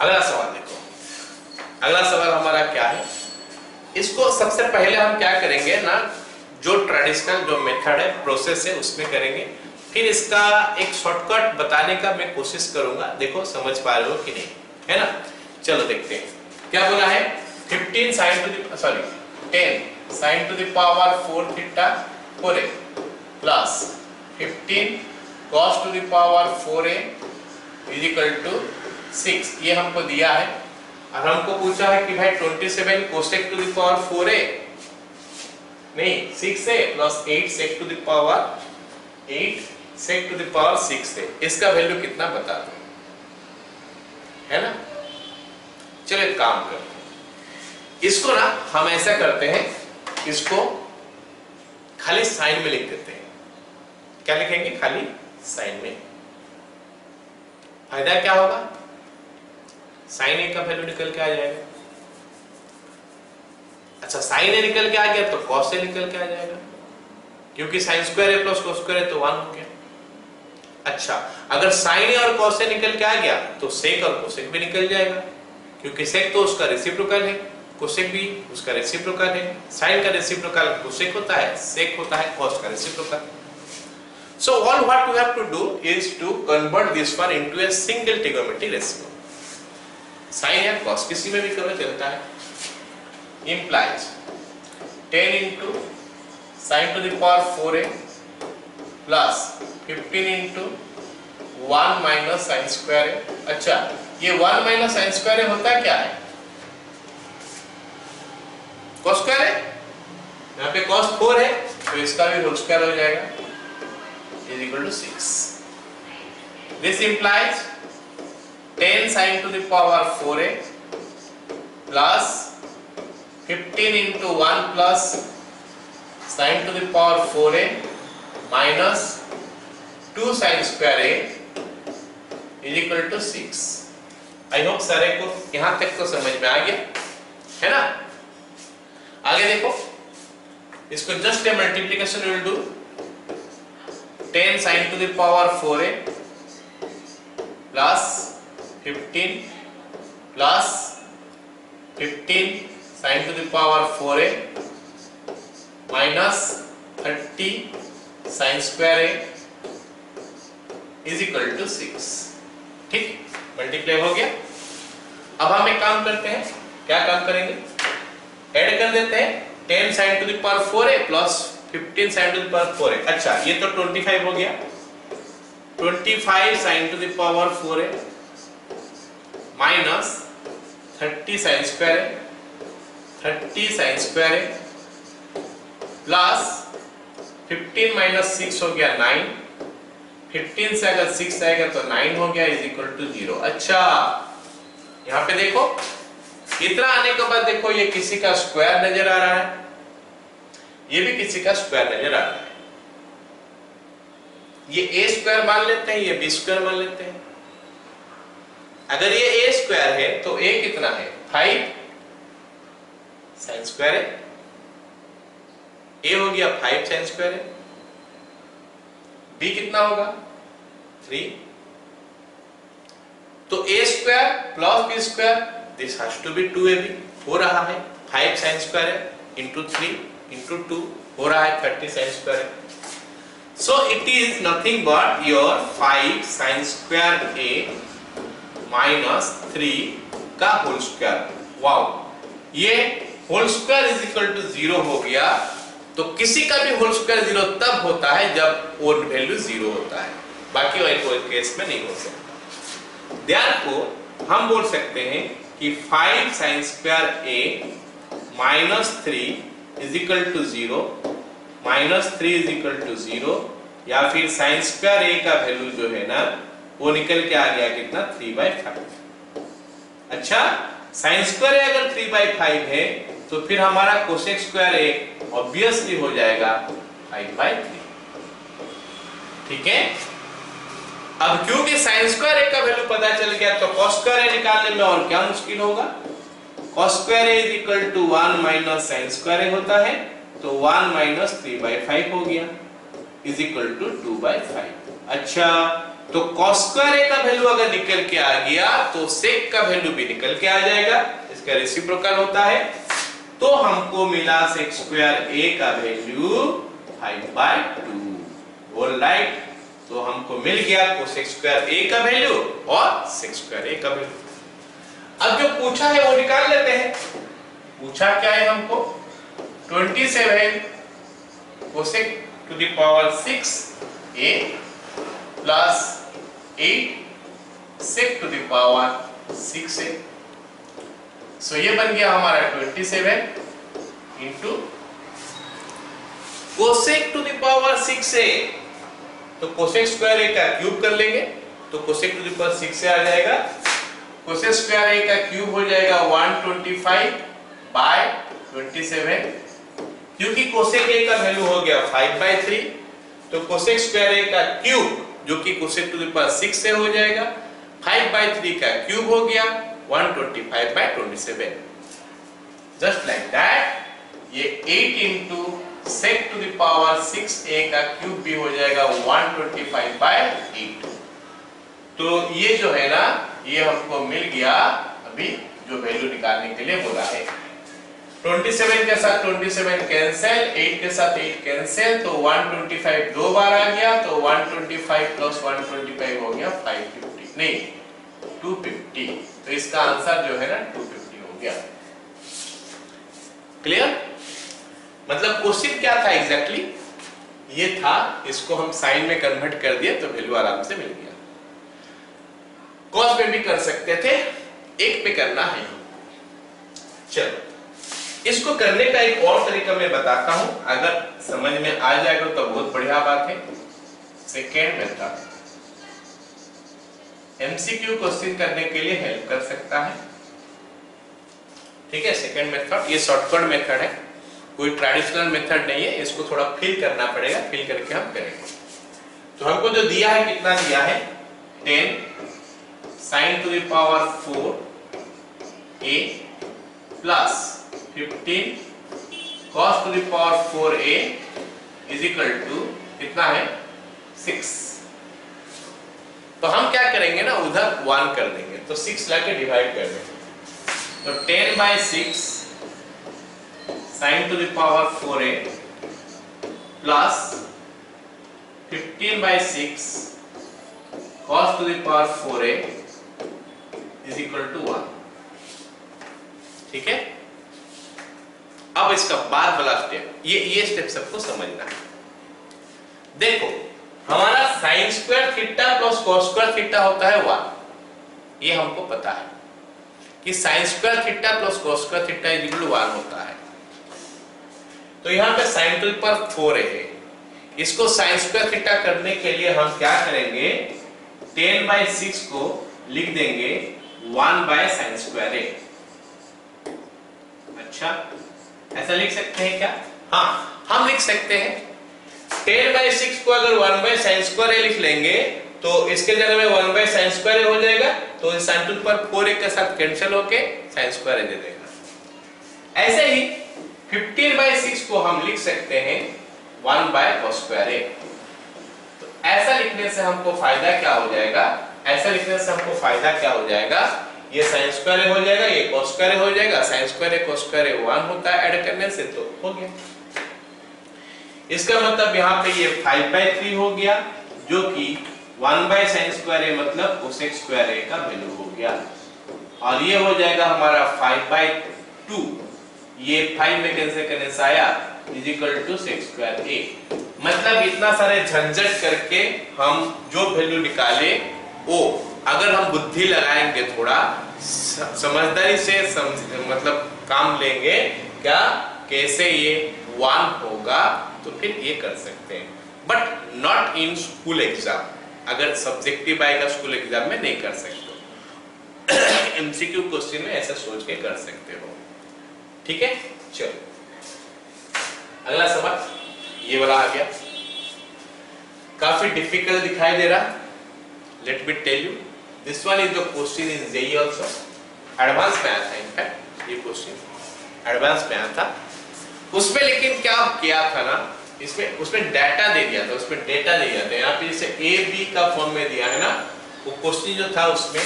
अगला सवाल देखो, अगला सवाल हमारा क्या है। इसको सबसे पहले हम क्या करेंगे ना, जो ट्रेडिशनल जो मेथड है प्रोसेस है उसमें करेंगे, फिर इसका एक शॉर्टकट बताने का मैं कोशिश करूंगा। देखो समझ पा रहे हो कि नहीं, है ना। चलो देखते हैं क्या बोला है। 10 sin to the power 4 theta 4a plus 15 cos to the power 4a is equal to 6। ये हमको दिया है और हमको पूछा है कि भाई 27 cosec to the power 4a नहीं 6a plus 8 sec to the power 8 sec to the power 6a, इसका वैल्यू कितना बता दो, है ना। चलो एक काम करते हैं, इसको ना हम ऐसा करते हैं, इसको खाली साइन में लिख देते हैं। क्या लिखेंगे? खाली साइन में। फायदा क्या होगा? साइन ए का वैल्यू निकल के आ जाएगा। अच्छा साइन ए निकल के आ गया तो कॉस ए निकल के आ जाएगा, क्योंकि साइन स्क्वायर ए प्लस कॉस स्क्वायर ए तो 1 हो गया। अच्छा अगर साइन ए और कॉस ए निकल के आ गया तो सेक और कोसेक भी निकल जाएगा, क्योंकि सेक तो उसका रेसिप्रोकल है, कोसेक भी उसका रेसिप्रोकल है। साइन का रेसिप्रोकल कोसेक होता है, सेक होता है कॉस का reciprocal. So all what we have to do is to convert this one into a single trigonometric ratio. Sin या cos किसी में भी करो चलता है। Implies 10 into sin to the power 4a plus 15 into 1 minus sin square a। अच्छा ये 1 minus sin square a होता क्या है? cos square है। यहाँ पे cos 4 है तो इसका भी होल स्क्वायर हो जाएगा is equal to 6. This implies 10 sin to the power 4a plus 15 into 1 plus sin to the power 4a minus 2 sin square a is equal to 6. I hope सारे को यहाँ तक तो समझ में आ गया, है ना। आगे देखो, इसको just a multiplication will do 10 sin to the power 4a plus 15 plus 15 sin to the power 4a minus 30 sin square a is equal to 6। ठीक, मल्टीप्लाई हो गया। अब हम एक काम करते हैं, क्या काम करेंगे? ऐड कर देते हैं 10 sin to the power 4a plus 15 sin to the power 4a। अच्छा ये तो 25 हो गया, 25 sin to the power 4a minus 30 sin square a, 30 sin square a plus 15 minus 6 हो गया 9 15 से अगर 6 आएगा तो 9 हो गया इज इक्वल टू 0। अच्छा यहाँ पे देखो इतना आने के बाद देखो ये किसी का स्क्वायर नजर आ रहा है, ये भी किसी का स्क्वायर नजर आ रहा है। ये a स्क्वायर मान लेते हैं, ये b स्क्वायर मान लेते हैं। अगर ये a स्क्वायर है तो a कितना है 5 साइन स्क्वायर है, a हो गया 5 साइन स्क्वायर है, b कितना होगा 3। तो a square plus b square this has to be 2ab हो रहा है, 5 साइन स्क्वायर है इंटू 3 इंटू 2 हो रहा है 30 साइन स्क्वायर है। So it is nothing but your 5 sin square a minus 3 का होल स्क्वायर। वाओ, ये whole square is equal to 0 हो गया। तो किसी का भी होल स्क्वायर 0 तब होता है जब वो वैल्यू 0 होता है, बाकी कोई केस में नहीं हो सकता। Therefore हम बोल सकते हैं कि 5 sin square a minus 3 is equal to 0, minus 3 is equal to 0, या फिर साइन स्क्वायर a का वैल्यू जो है ना वो निकल के आ गया कितना 3/5। अच्छा साइन स्क्वायर a अगर 3/5 है तो फिर हमारा कोसेक स्क्वायर a ऑब्वियसली हो जाएगा 5/3। ठीक है, अब क्योंकि साइन स्क्वायर a का वैल्यू पता चल गया तो कॉस स्क्वायर a निकालने में और क्या मुश्किल होगा। Cos square a is equal to 1 minus sine square a होता है, तो 1 माइनस 3/5 हो गया इज इक्वल टू 2/5। अच्छा तो cos स्क्वायर a का वैल्यू अगर निकल के आ गया तो sec का वैल्यू भी निकल के आ जाएगा, इसका रेसिप्रोकल होता है। तो हमको मिला sec स्क्वायर a का वैल्यू 5/2। ऑलराइट, तो हमको मिल गया cosec स्क्वायर a का वैल्यू और sec स्क्वायर a का वैल्यू। अब जो पूछा है वो निकाल लेते हैं। पूछा क्या है हमको 27 cosec to the power 6a plus 8 sec to the power 6a। सो ये बन गया हमारा 27 into cosec to the power 6a। तो cosec स्क्वायर a का क्यूब कर लेंगे तो cosec to the power 6a आ जाएगा। cosec स्क्वायर a का क्यूब हो जाएगा 125/27, क्योंकि कोसेक a का वैल्यू हो गया 5/3 तो कोसेक स्क्वायर a का क्यूब जो कि कोसेक टू द पावर 6 से हो जाएगा, 5/3 का क्यूब हो गया 125/27। जस्ट लाइक दैट ये 8 into sec to the power 6a का क्यूब भी हो जाएगा 125/8। तो ये जो है ना ये हमको मिल गया अभी जो वैल्यू निकालने के लिए बोला है। 27 के साथ 27 कैंसिल, 8 के साथ 8 कैंसिल, तो 125 दो बार आ गया तो 125 प्लस 125 हो गया 550 नहीं 250। तो इसका आंसर जो है ना 250 हो गया। क्लियर, मतलब क्वेश्चन क्या था एग्जैक्टली ये था, इसको हम साइन में कन्वर्ट कर दिए तो वैल्यू आराम से मिल गया। कॉस में भी कर सकते थे, एक पे करना है। चलो इसको करने का एक और तरीका मैं बताता हूं, अगर समझ में आ जाएगा तो बहुत बढ़िया बात है। सेकेंड मेथड एमसीक्यू क्वेश्चन करने के लिए हेल्प कर सकता है। ठीक है, सेकेंड मेथड ये शॉर्टकट मेथड है, कोई ट्रेडिशनल मेथड नहीं है, इसको थोड़ा फिल करना पड़ेगा, फिल करके हम करेंगे। तो हमको जो दिया है कितना दिया है 10 sin to the power 4a plus 15 cos to the power 4a is equal to कितना है 6। तो हम क्या करेंगे ना उधर 1 कर देंगे तो 6 लाके डिवाइड कर देंगे, तो 10/6 sin to the power 4a plus 15/6 cos to the power 4a is equal to 1। ठीक है, अब इसका बाद वाला स्टेप, ये स्टेप सबको समझना है। देखो हमारा sine square theta plus cos square theta होता है 1, ये हमको पता है कि sine square theta plus cos square theta is equal to 1 होता है। तो यहां पे sin टू द पावर 4 है, इसको साइन स्क्वायर थीटा करने के लिए हम क्या करेंगे, 10/6 को लिख देंगे 1/sin स्क्वायर ए। अच्छा, ऐसा लिख सकते हैं क्या? हाँ, हम लिख सकते हैं। 10/6 को अगर 1/sin स्क्वायर ए लिख लेंगे तो इसके जगह में 1/sin स्क्वायर ए हो जाएगा, तो sin to the power 4a के साथ कैंसिल होके sin स्क्वायर ए दे देगा। ऐसे ही 15/6 को हम लिख सकते हैं 1/cos स्क्वायर ए। तो ऐसा लिखने से हमको फायदा क्या हो जाएगा? ऐसा लिखने से हमको फायदा क्या हो जाएगा? ये sin स्क्वायर ए हो जाएगा, ये cos स्क्वायर ए हो जाएगा। sin स्क्वायर ए cos स्क्वायर ए 1 होता है ऐड करने से, तो हो गया। इसका मतलब यहाँ पे ये 5/3 हो गया, जो कि 1/sin स्क्वायर ए मतलब cosec स्क्वायर ए का वैल्यू हो गया। और ये हो जाएगा हमारा 5/2, ये 5 में कैंसिल करने से आया is equal to sec square a. मतलब इतना सारे झंझट करके हम जो वैल्यू निकाले वो अगर हम बुद्धि लगाएंगे, थोड़ा समझदारी से मतलब काम लेंगे, क्या कैसे ये 1 होगा, तो फिर ये कर सकते हैं। But not in school exam. अगर सब्जेक्टिव आएगा स्कूल एग्जाम में नहीं कर सकते, एमसीक्यू क्वेश्चन में ऐसा सोच के कर सकते हो। ठीक है, चलो अगला सवाल ये वाला आ गया, काफी डिफिकल्ट दिखाई दे रहा। Let me tell you, this one is the question in JEE also, advance में आया था। इनफैक्ट ये क्वेश्चन एडवांस में आया था। उसमें लेकिन क्या किया था ना, उसमें डाटा दे दिया था, उसमें डेटा दे दिया था। यहाँ पे जैसे ए बी का फॉर्म में दिया है ना, वो क्वेश्चन जो था उसमें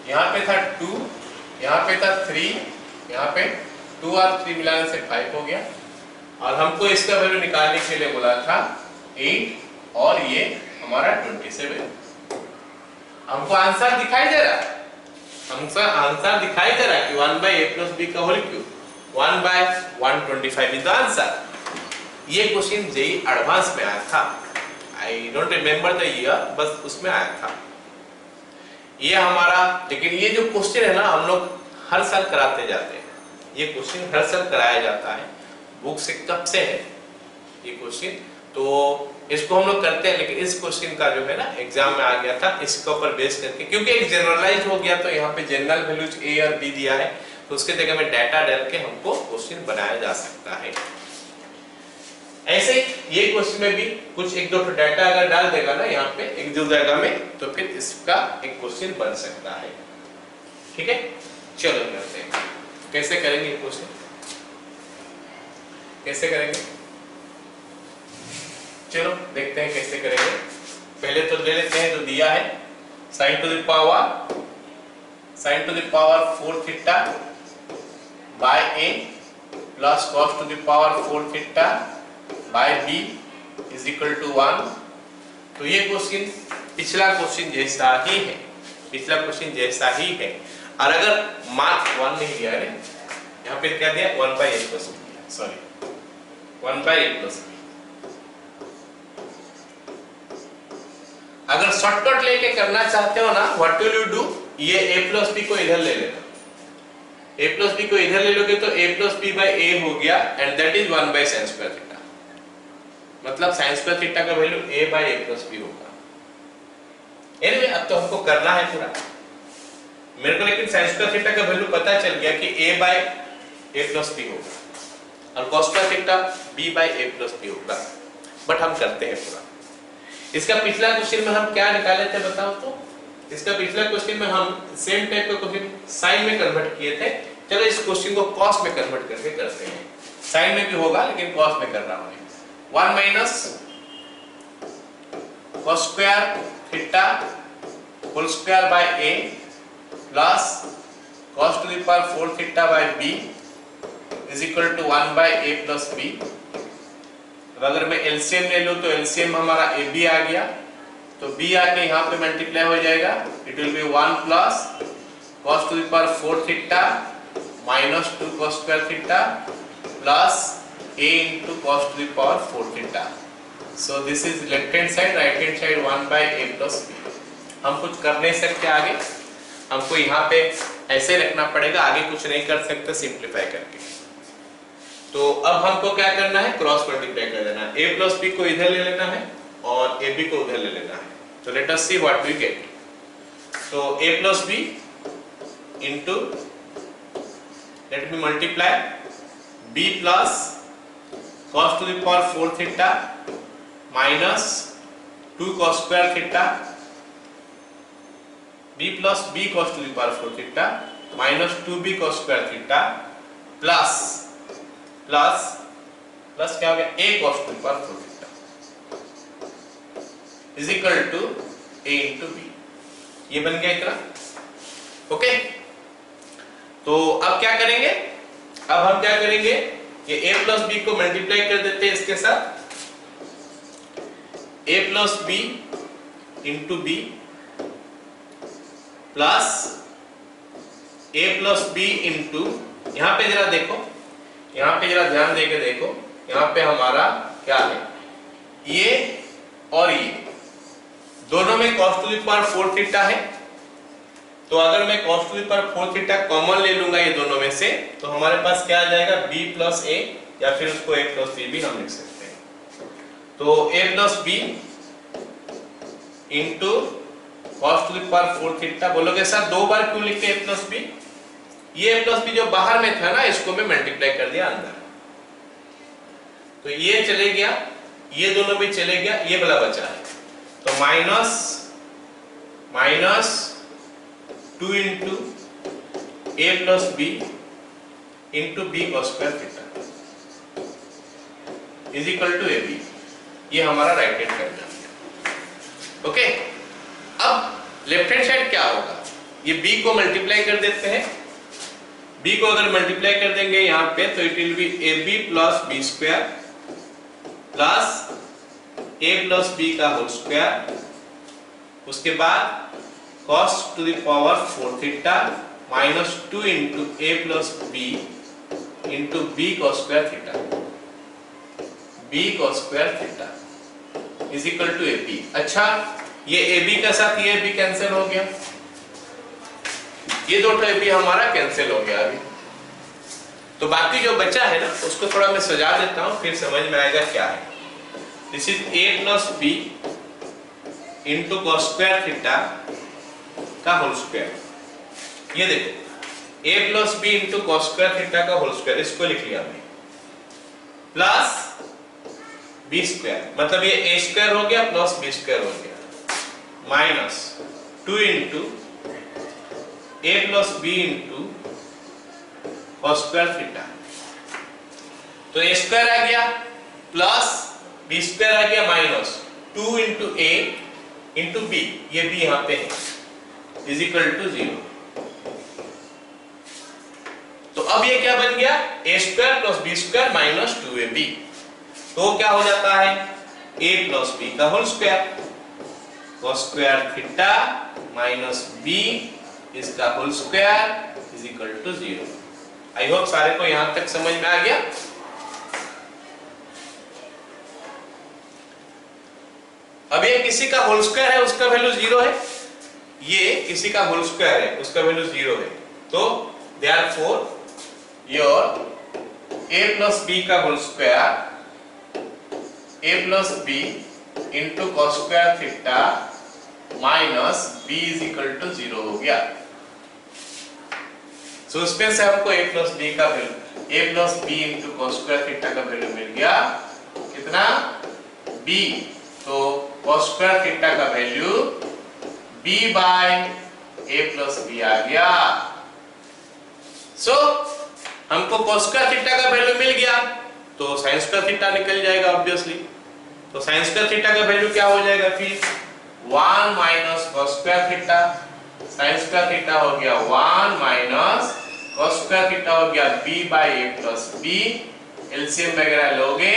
यहाँ पे था 2, यहाँ पे था 3, यहाँ पे 2 और 3 मिलाने से 5 हो गया। और हमको इसका वैल्यू निकालने के लिए बोला था 8 और ये हमारा 27। हमको आंसर दिखाई दे रहा है, हमको आंसर दिखाई दे रहा है कि 1/a + b का whole cube 1/125 is the answer. ये क्वेश्चन जेईई एडवांस में आया था, I don't remember the year, बस उसमें आया था ये हमारा। लेकिन ये जो क्वेश्चन है ना, हम लोग हर साल कराते जाते हैं, ये क्वेश्चन हर साल कराया जाता है। बुक से कब से है ये क्वेश्चन, तो इसको हम लोग करते हैं। लेकिन इस क्वेश्चन का जो है ना एग्जाम में आ गया था, इसके ऊपर बेस करके, क्योंकि एक जनरलाइज हो गया, तो यहाँ पे जनरल वैल्यूज ए और बी दिया है, तो उसके जगह में डाटा डाल के हमको क्वेश्चन बनाया जा सकता है। ऐसे ही ये क्वेश्चन में भी कुछ एक दो डाटा अगर डाल देगा ना यहाँ पे एक दो जगह में, तो फिर इसका एक क्वेश्चन बन सकता है। ठीक है, चलो करते हैं। कैसे करेंगे क्वेश्चन, कैसे करेंगे, चलो देखते हैं कैसे करेंगे। पहले तो ले लेते हैं जो दिया है, sin to the power 4 theta by a plus cos to the power 4 theta by b is equal to 1। तो ये क्वेश्चन पिछला क्वेश्चन जैसा ही है, पिछला क्वेश्चन जैसा ही है। और अगर मार्क 1 नहीं दिया है, यहाँ पे क्या दिया 1/a + b, sorry 1/a + b। अगर शॉर्टकट लेके करना चाहते हो ना, व्हाट विल यू डू, ये a + b को इधर ले लेना, a + b को इधर ले लोगे तो a + b/a हो गया, and that is 1/sin square theta. मतलब sin स्क्वायर थीटा का वैल्यू a/a + b होगा। एनीवे अब तो हमको करना है पूरा, मेरे को लेकिन sin स्क्वायर थीटा का वैल्यू पता चल गया कि a/a + b होगा, और cos square theta b/a + b होगा। बट हम करते हैं पूरा। इसका पिछला क्वेश्चन में हम क्या निकाले थे बताओ तो? इसका पिछला क्वेश्चन में हम सेम टाइप का क्वेश्चन साइन में कन्वर्ट किए थे। चलो इस क्वेश्चन को कॉस में कन्वर्ट करके करते हैं। साइन में भी होगा लेकिन कॉस में कर रहा हूं। 1 - cos square theta whole square by a plus cos to the power 4 theta by b is equal to 1/a + b। अगर मैं एलसीएम ले लूं तो एलसीएम हमारा ab आ गया, तो b आके यहाँ पे मल्टीप्लाई हो जाएगा। It will be 1 plus cos to the power 4 theta minus 2 cos square theta plus a into cos to the power 4 theta। So this is left hand side, right hand side 1/a + b। हम कुछ कर नहीं सकते आगे, हमको यहाँ पे ऐसे रखना पड़ेगा, आगे कुछ नहीं कर सकते सिंप्लीफाई करके। तो अब हमको क्या करना है, क्रॉस मल्टीप्लाई कर देना है। a प्लस बी को इधर ले लेना है और ए बी को उधर ले लेना है। तो let us see what we get. तो a plus b into, let me multiply b plus cos to the power 4 theta minus 2 cos square theta, b plus b cos to the power 4 theta minus 2b cos square theta plus क्या हो गया, a cos to the power 4 theta is equal to a into b। ये बन गया इतना। Okay, तो अब क्या करेंगे, अब हम क्या करेंगे, ये a प्लस बी को मल्टीप्लाई कर देते हैं इसके साथ, a plus b into b plus a plus b into, यहां पे जरा देखो, यहां पे जरा ध्यान देके देखो, यहां पे हमारा क्या है, ये और ये दोनों में cos to the power 4 theta है। तो अगर मैं cos to the power 4 theta common ले लूंगा ये दोनों में से, तो हमारे पास क्या आ जाएगा, b प्लस a, या फिर उसको a प्लस b भी हम लिख सकते हैं। तो a plus b into cos to the power 4 theta, बोलोगे सर दो बार क्यों लिखे a प्लस बी, ये a प्लस बी जो बाहर में था ना, इसको मैं मल्टीप्लाई कर दिया अंदर, तो ये चले गया, ये दोनों भी चले गया, ये वाला बचा है। तो minus 2 into a plus b into b cos square theta is equal to ab। ये हमारा राइट हैंड साइड है। ओके, अब लेफ्ट हैंड साइड क्या होगा, ये b को मल्टीप्लाई कर देते हैं, b को अगर मल्टीप्लाई कर देंगे यहाँ पे, तो it will be ab plus B square plus a plus b का होल स्क्वायर, उसके बाद cos to the power 4 theta minus 2 into a plus b into b cos square theta, b cos square theta is equal to ab। अच्छा, ये ab का साथ ये ab cancel हो गया, ये दो ab हमारा कैंसिल हो गया अभी। तो बाकी जो बचा है ना, उसको थोड़ा मैं सजा देता हूं, फिर समझ में आएगा क्या है। This is a plus b into cos square theta का होल स्क्वायर। ये देखो, a plus b into cos square theta का होल स्क्वायर, इसको लिख लिया हमने, प्लस बी स्क्वायर, मतलब ये a स्क्वायर हो गया प्लस बी स्क्वायर हो गया, minus 2 into a plus b into cos square theta. तो a स्क्वायर आ गया प्लस बी स्क्वायर आ गया minus 2 into a into b, ये b यहां पे है, इज इक्वल टू 0। तो अब ये क्या बन गया, a square plus B square minus 2ab। तो क्या हो जाता है, a प्लस बी का whole square cos square theta minus b इसका whole square is equal to 0। I hope सारे को यहां तक समझ में आ गया। अब ये किसी का होल स्क्वायर है, उसका वैल्यू 0 है, ये किसी का होल स्क्वायर है, उसका वैल्यू 0 है। तो therefore your a plus b का whole square a plus b into cos square theta minus b is equal to 0 हो गया। सो इसमें से हमको a प्लस b का value, a plus b into cos square theta का value मिल गया कितना, b। तो cos स्क्वायर थीटा का value b by a plus B आ गया। सो हमको cos स्क्वायर थीटा का वैल्यू मिल गया, तो sin स्क्वायर थीटा निकल जाएगा ऑब्वियसली। तो sin स्क्वायर थीटा का वैल्यू क्या हो जाएगा, फिर 1 minus cos square theta, sin square theta हो गया 1 माइनस cos स्क्वायर थीटा हो गया b by a plus b. LCM वगैरह लोगे,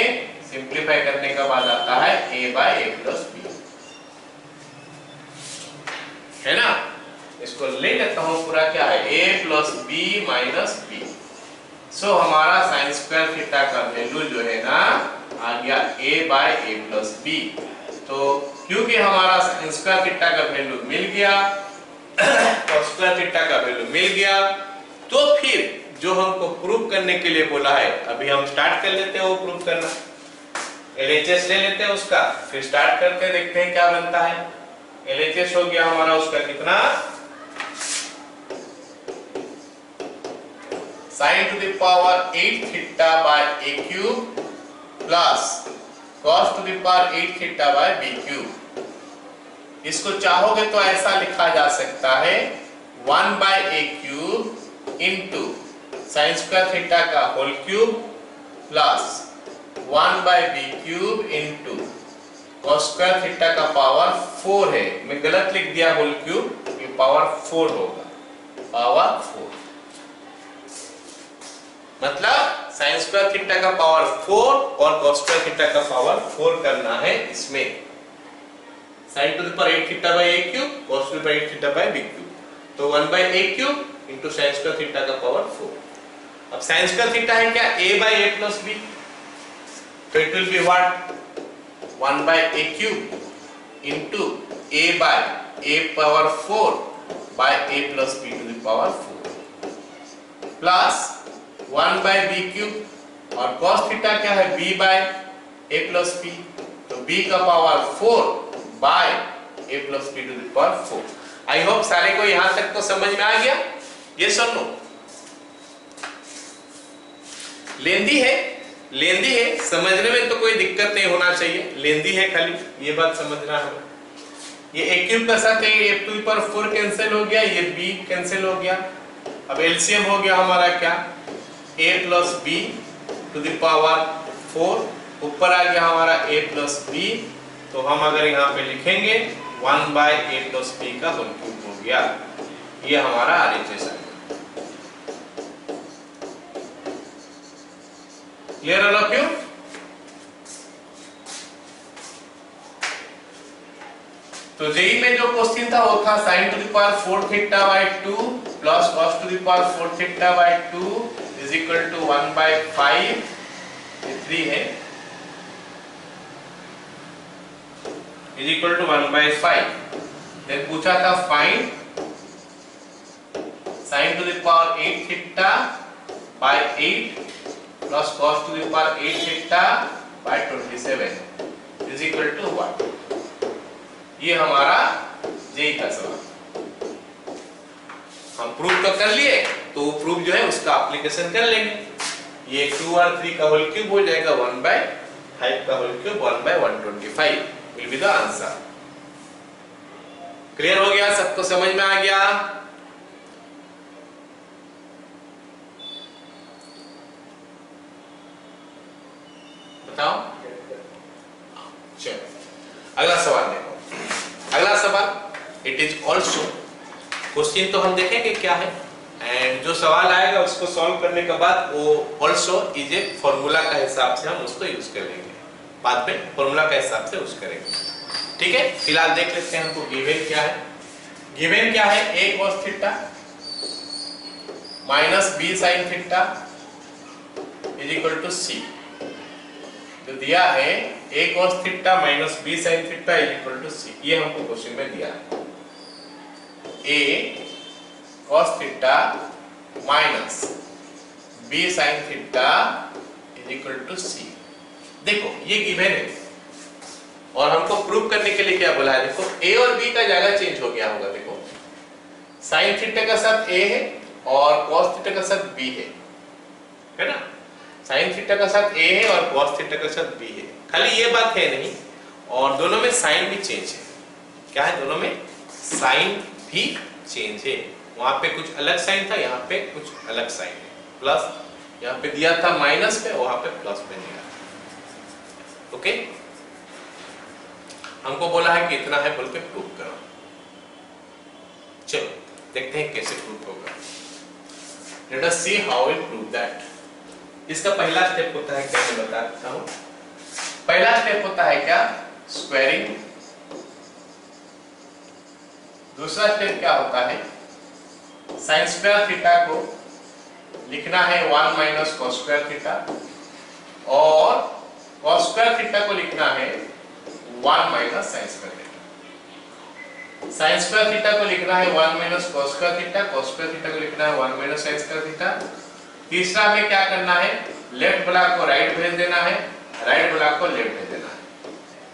सिंप्लीफाई करने का बाद आता है a by a plus b, है ना। इसको ले लेता हूं पूरा, क्या है a plus B minus B. So हमारा साइन स्क्वायर थीटा का वैल्यू जो है ना आ गया a by a plus B. तो क्योंकि हमारा साइन स्क्वायर थीटा का वैल्यू मिल गया, cos स्क्वायर थीटा का वैल्यू मिल गया, तो फिर जो हमको प्रूव करने के लिए बोला है, अभी हम स्टार्ट कर लेते हैं वो प्रूव करना। LHS ले लेते हैं उसका, फिर स्टार्ट करके देखते हैं क्या बनता है। LHS हो गया हमारा उसका कितना, sin to the power 8 theta by a cube plus cos to the power 8 theta by b cube। इसको चाहोगे तो ऐसा लिखा जा सकता है 1 by a cube into sin square theta का whole cube plus 1 by b cube into cos square theta का पावर 4 है, मैं गलत लिख दिया होल क्यूब, ये पावर 4 होगा, पावर 4 मतलब sin स्क्वायर थीटा का पावर 4 और cos स्क्वायर थीटा का पावर 4 करना है इसमें। sin to the power 8 theta by a cube cos to the power 8 theta by b cube, तो 1 by a cube into sin square theta का power 4। अब sin square theta है क्या, a by a plus b, तो it will be what 1 by a cube into a by a power 4 by a plus b to the power 4 plus 1 by b cube, और cos theta क्या है b by a plus b, तो b का power 4 by a plus b to the power 4। I hope सारे को यहां तक तो समझ में आ गया। ये सुन लो, लेंदी है समझने में तो कोई दिक्कत नहीं होना चाहिए, लेंदी है खाली ये बात समझना है। ये a क्यूब का साथ a to the power 4 cancel हो गया, ये b कैंसिल हो गया, अब एलसीएम हो गया हमारा क्या a plus b to the power 4, ऊपर आ गया हमारा a प्लस b, तो हम अगर यहाँ पे लिखेंगे 1 बाय a प्लस b का होल क्यूब हो गया, ये हमारा RHS है। Clear all of you? तो जेई में जो क्वेश्चन था वो था sin to the power 4 theta by 2 plus cos to the power 4 theta by 2 is equal to 1 by 5, ये 3 है, is equal to 1 by 5। Then पूछा था find sin to the power 8 theta by 8 plus cos to the power 8 theta by 27 is equal to 1। ये हमारा JEE का सवाल, हम prove तो कर लिए, तो प्रूफ जो है उसका एप्लीकेशन कर लेंगे। ये 2 और 3 का होल क्यूब हो जाएगा, 1 बाय 5 का whole cube 1 by 125 will be the answer. Clear हो गया, सबको समझ में आ गया? बताओ। चलो अगला सवाल देखो। अगला सवाल इट इज ऑल्सो, क्वेश्चन तो हम देखेंगे क्या है, एंड जो सवाल आएगा उसको सॉल्व करने के बाद वो ऑल्सो इज ए फॉर्मूला का हिसाब से हम उसको यूज कर लेंगे, बाद में फॉर्मूला का हिसाब से यूज करेंगे। ठीक है, फिलहाल देख लेते हैं हमको गिवन क्या है। गिवन क्या है, a cos theta minus b sin theta is equal to c। जो दिया है a cos theta minus b sin theta is equal to c, ये हमको क्वेश्चन में दिया है। a cos theta minus b sin theta is equal to c। देखो ये गिवन है और हमको प्रूव करने के लिए क्या बोला है, देखो a और b का जगह चेंज हो गया होगा। देखो sin थीटा का साथ a है और cos थीटा का साथ b है ना। sin थीटा का साथ a है और cos थीटा का साथ b है, खाली ये बात है नहीं, और दोनों में साइन भी चेंज है। क्या है, दोनों में साइन भी चेंज है। वहां पे कुछ अलग साइन था, यहाँ पे कुछ अलग साइन है, प्लस यहाँ पे दिया था माइनस पे, वहां पे प्लस पे दिया। ओके, हमको बोला है कि इतना है बोल के प्रूव करो। चलो देखते हैं कैसे प्रूव होगा। Let us see how we prove that. इसका पहला स्टेप होता है क्या, मैं बता देता हूं। पहला स्टेप होता है क्या, स्क्वायरिंग। दूसरा स्टेप क्या होता है, sin स्क्वायर थीटा को लिखना है 1 माइनस cos स्क्वायर थीटा, और cos स्क्वायर थीटा को लिखना है 1 minus sin square theta. sin square theta को लिखना है 1 minus cos square theta, cos square theta को लिखना है 1 माइनस sin स्क्वायर थीटा, तीसरा में क्या करना है, लेफ्ट ब्लॉक को राइट भेज देना है, राइट ब्लॉक को लेफ्ट भेज देना है,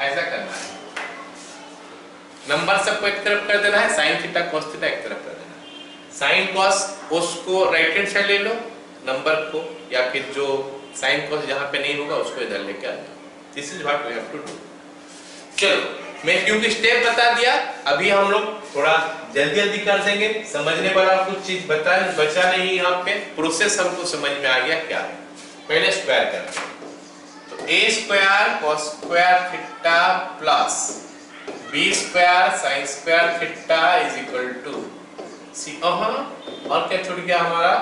ऐसा करना है। नंबर सबको एक तरफ कर देना है, साइन थीटा कॉस थीटा एक तरफ कर देना है। साइन कॉस उसको राइट हैंड साइड ले लो, नंबर को या फिर जो साइन कॉस जहां पे नहीं होगा उसको इधर लेके आ जाओ। This is what we have to do. चलो मैं क्योंकि स्टेप बता दिया, अभी हम लोग थोड़ा जल्दी जल्दी कर देंगे, समझने वाला कुछ चीज बचा नहीं यहाँ पे, प्रोसेस हमको समझ में आ गया क्या है। पहले स्क्वायर करते हैं, तो A square cos square theta plus B square sine square theta is equal to C, और क्या छूट गया हमारा,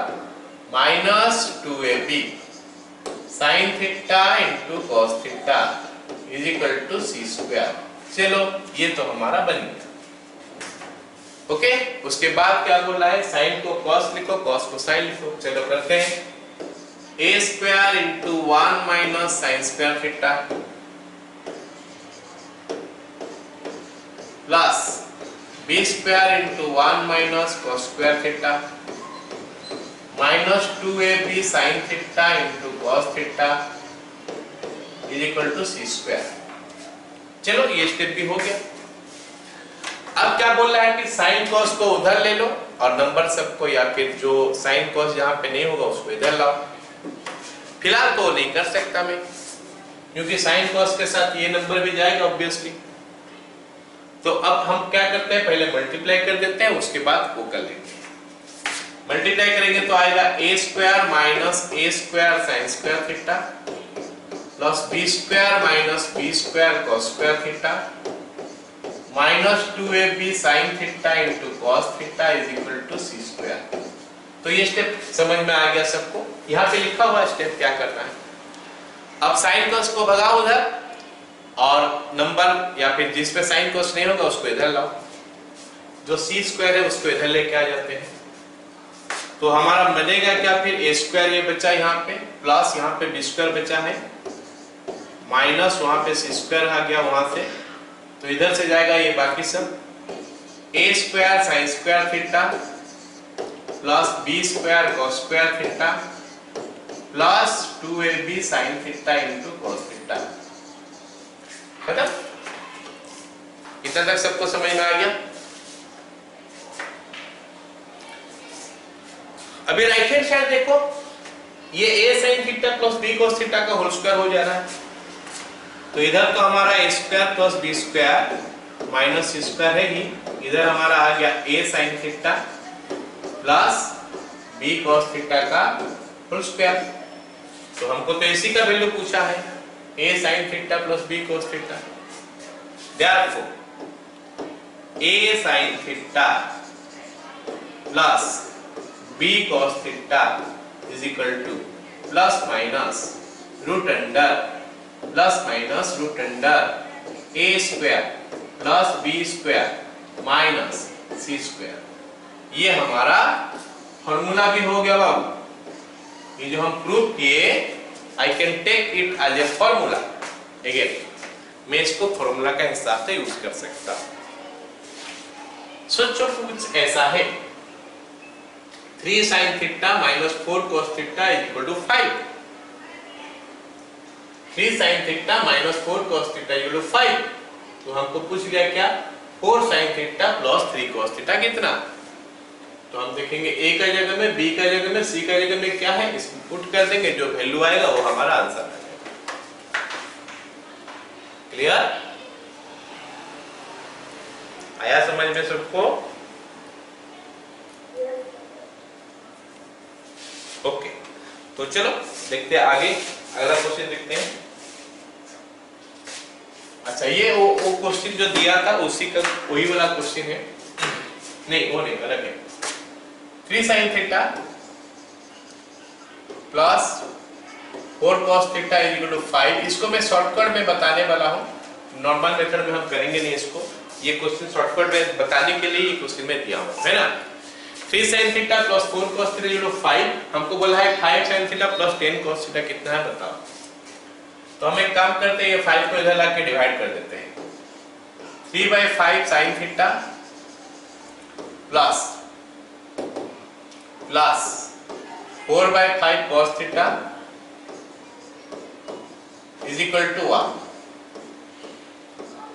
minus 2ab sine theta into cos theta is equal to C square. चलो ये तो हमारा बन गया। ओके, उसके बाद क्या बोला है, साइन को कॉस लिखो, कॉस को साइन लिखो। चलो करते हैं, A square into 1 minus sine square theta plus B square into 1 minus cos square theta minus 2ab sine theta into cos theta is equal to C square. चलो ये step भी हो गया। अब क्या बोल रहा है कि साइन कॉस को उधर ले लो और नंबर सबको या फिर जो साइन कॉस जहां पे नहीं होगा उसको इधर लाओ। फिलहाल तो नहीं कर सकता मैं, क्योंकि साइन कॉस के साथ ये नंबर भी जाएगा ऑब्वियसली। तो अब हम क्या करते हैं, पहले मल्टीप्लाई कर देते हैं, उसके बाद वो कर लेंगे। मल्टीप्लाई करेंगे तो आएगा A square minus A square sine square theta plus B square minus B square cos square theta minus 2ab sine theta into cos theta is equal to C square. तो ये स्टेप समझ में आ गया सबको। यहाँ पे लिखा हुआ स्टेप क्या करना है, अब साइन कॉस को भगाओ उधर और नंबर या फिर जिस पे साइन कॉस नहीं होगा उसको इधर लाओ, जो सी स्क्वायर है उसको इधर लेके आ जाते हैं। तो हमारा बनेगा क्या, फिर ए स्क्वायर ये बचा यहाँ पे, प्लस यहाँ पे बी स्क्वायर बचा है, माइनस वहां पे सी स्क्वायर आ गया वहां से, तो इधर से जाएगा ये बाकी सब। A square sine square theta plus B square cos square theta plus 2ab sine theta into cos theta. खत्म? इतना तक सबको समझ में आ गया। अभी राइट हैंड साइड देखो, ये a sin theta plus b cos theta का होल स्क्वायर हो जा रहा है, तो इधर तो हमारा a square plus b square minus c square है ही, इधर हमारा आ गया a sin theta plus b cos theta का होल स्क्वायर। तो हमको तो इसी का वैल्यू पूछा है, a sin theta plus b cos theta. Therefore a sin theta plus b cos theta is equal to plus minus root under plus minus root under a square plus b square minus c square। ये हमारा formula भी हो गया बाबू। ये जो हम prove किए, I can take it as a formula again, मैं इसको फॉर्मूला का हिसाब से यूज कर सकता हूं। सोचो कुछ ऐसा है, 3 sin theta minus 4 cos theta is equal to 5। 3 sin theta minus 4 cos theta equal to 5। तो हमको पूछ लिया क्या, 4 sin theta plus 3 cos theta कितना। तो हम देखेंगे a का जगह में, b का जगह में, c का जगह में क्या है, इसको पुट कर देंगे, जो वैल्यू आएगा वो हमारा आंसर है। क्लियर? आया समझ में सबको? ओके, तो चलो देखते हैं आगे, अगला क्वेश्चन देखते हैं। अच्छा, ये वो क्वेश्चन जो दिया था उसी का वही वाला क्वेश्चन है, नहीं वो नहीं, अलग है। 3 sin theta plus 4 cos theta is equal to 5। इसको मैं शॉर्टकट में बताने वाला हूँ, नॉर्मल मेथड में हम करेंगे नहीं इसको। ये क्वेश्चन शॉर्टकट में बताने के लिए ये क्वेश्चन में दिया हूँ, है ना। 3 sin theta plus 4 cos theta equal to 5। हमको बोला है 5 sin theta plus 10 cos theta कितना है बताओ। तो हम एक काम करते हैं, ये 5 को इधर लाके डिवाइड कर देते हैं। 3/5 sin theta plus 4/5 cos theta is equal to 1।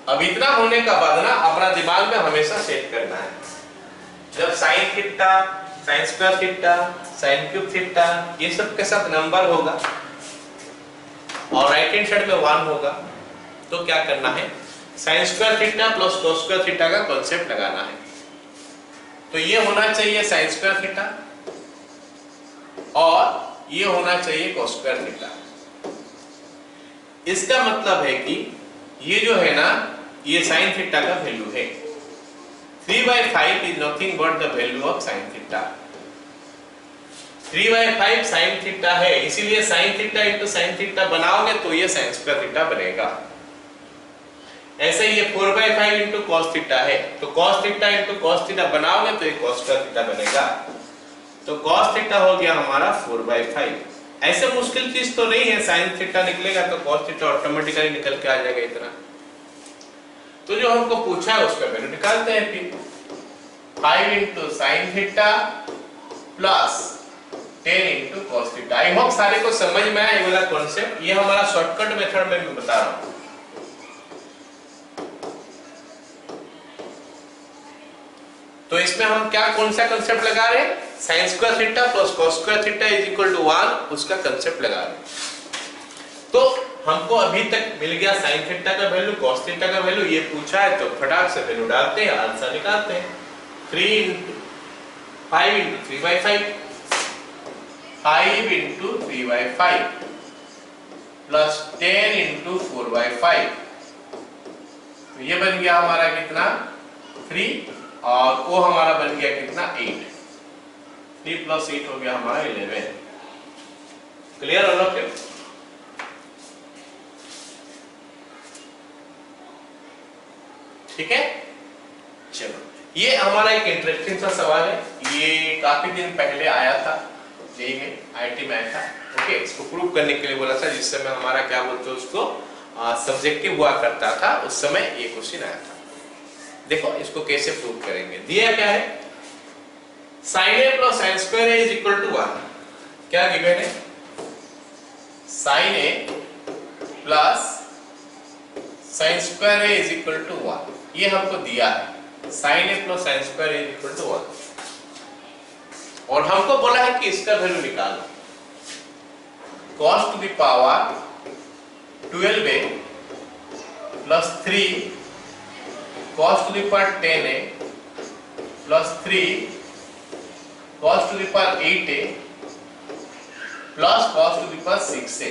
अब इतना होने का बाद ना अपना दिमाग में हमेशा सेट करना है, जब sine theta, sign square theta, sign cube theta ये सब के साथ नंबर होगा और राइट हैंड साइड में 1 होगा, तो क्या करना है, sign square theta plus cos square theta का कॉन्सेप्ट लगाना है। तो ये होना चाहिए साइन स्क्वायर थीटा और ये होना चाहिए कॉस स्क्वायर थीटा। इसका मतलब है कि ये जो है ना, ये साइन थीटा का वैल्यू है। 3/5 is nothing but the value of sine theta. 3/5 sine theta है, इसीलिए sign theta into sine theta बनाओगे तो ये साइन स्क्वायर थीटा बनेगा। ऐसे ये 4/5 इंटू कॉस थीटा है, तो cos theta into cos theta बनाओगे तो ये कॉस स्क्वायर थीटा बनेगा। तो कॉस थीटा हो गया हमारा 4/5। ऐसे मुश्किल चीज तो नहीं है, साइन थीटा निकलेगा तो कॉस थीटा ऑटोमेटिकली निकल के आ जाएगा इतना। तो जो हमको पूछा है उसका वैल्यू निकालते हैं फिर। 5 into sine theta plus 10 into cos theta. आई होप सारे को समझ में आया ये वाला कॉन्सेप्ट। ये हमारा शॉर्टकट मेथड में मैं बता रहा हूं। तो इसमें हम क्या कौन सा कंसेप्ट लगा रहे हैं, sine square theta plus cos square theta is equal to 1, उसका कंसेप्ट लगा रहे हैं। तो हमको अभी तक मिल गया साइन थीटा का वैल्यू, कॉस थीटा का वैल्यू, ये पूछा है तो फटाक से वैल्यू डालते हैं, आंसर निकालते हैं। 5 इंटू 3/5 5 इंटू 3/5 प्लस 10 इंटू 4/5, तो ये बन गया हमारा कितना 3 और वो हमारा बन गया कितना 8। 3 प्लस 8 हो गया हमारा 11। क्लियर हो लोग? ठीक है, चलो ये हमारा एक इंटरेस्टिंग सा सवाल है, ये काफी दिन पहले आया था, जेईई में आईआईटी में आया था। ओके, इसको प्रूव करने के लिए बोला था, जिस समय हमारा क्या बोलते हैं उसको सब्जेक्टिव हुआ करता था, उस समय ये क्वेश्चन आया था। देखो इसको कैसे प्रूव करेंगे। दिया क्या है, sin a plus sin square a is equal to 1। क्या गिवन है, sin a plus sin square a is equal to 1, ये हमको दिया है। sin a plus sin square a is equal to 1 और हमको बोला है कि इसका वैल्यू निकालो। cos to the power 12a plus 3 cos to the power 10a plus 3 cos to the power 8a plus cos to the power 6a।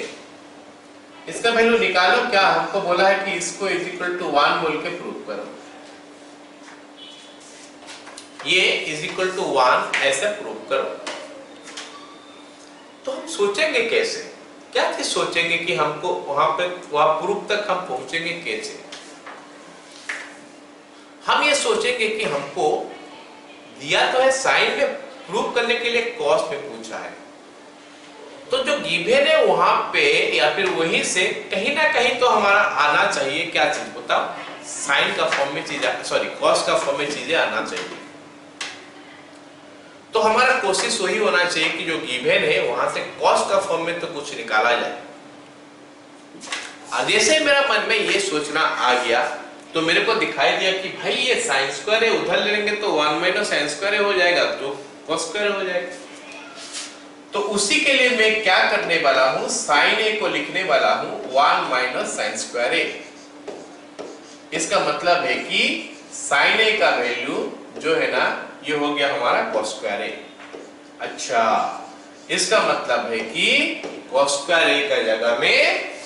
इसका value निकालो। क्या हमको बोला है कि इसको इज इक्वल टू 1 बोल के प्रूव करो। ये इज इक्वल टू 1 ऐसे प्रूव करो। तो हम सोचेंगे कैसे, क्या चीज सोचेंगे कि हमको वहां प्रूफ तक हम पहुंचेंगे कैसे। हम ये सोचेंगे कि हमको दिया तो है साइन में, प्रूव करने के लिए कॉस में पूछा है, तो जो गिवन है वहां पे या फिर वहीं से कहीं ना कहीं तो हमारा आना चाहिए। क्या चीज बताओ, साइन का फॉर्म में चीजें, सॉरी कॉस का फॉर्म में चीजें आना चाहिए। तो हमारा कोशिश वही होना चाहिए कि जो गिवन है वहां से कॉस का फॉर्म में तो कुछ निकाला जाए। जैसे मेरा मन में ये सोचना आ गया तो मेरे को दिखाई दिया कि भाई ये साइन स्क्वायर है, उधर लेंगे तो 1 माइनस साइन स्क्वायर हो जाएगा, तो कॉस स्क्वायर हो जाएगा। तो उसी के लिए मैं क्या करने वाला हूं, साइन ए को लिखने वाला हूं 1 माइनस साइन स्क्वायर ए। इसका मतलब है कि साइन ए का वैल्यू जो है ना, ये हो गया हमारा कॉस स्क्वायर ए। अच्छा, इसका मतलब है कि कॉस स्क्वायर ए का जगह में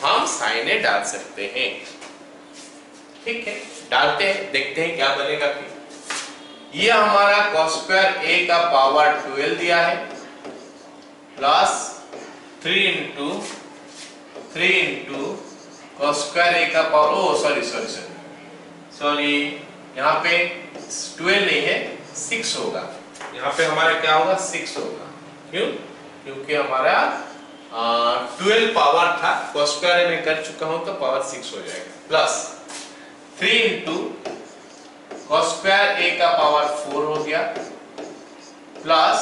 हम साइन ए डाल सकते हैं। ठीक है, डालते हैं, देखते हैं क्या बनेगा। फिर ये हमारा cos स्क्वायर a का पावर 12 दिया है plus 3 into cos square a का पावर, ओ सॉरी यहाँ पे 12 नहीं है 6 होगा। यहाँ पे हमारा क्या होगा 6 होगा। क्यों? क्योंकि हमारा 12 पावर था, cos स्क्वायर में कर चुका हूं तो पावर 6 हो जाएगा plus 3 into cos square a का पावर 4 हो गया प्लस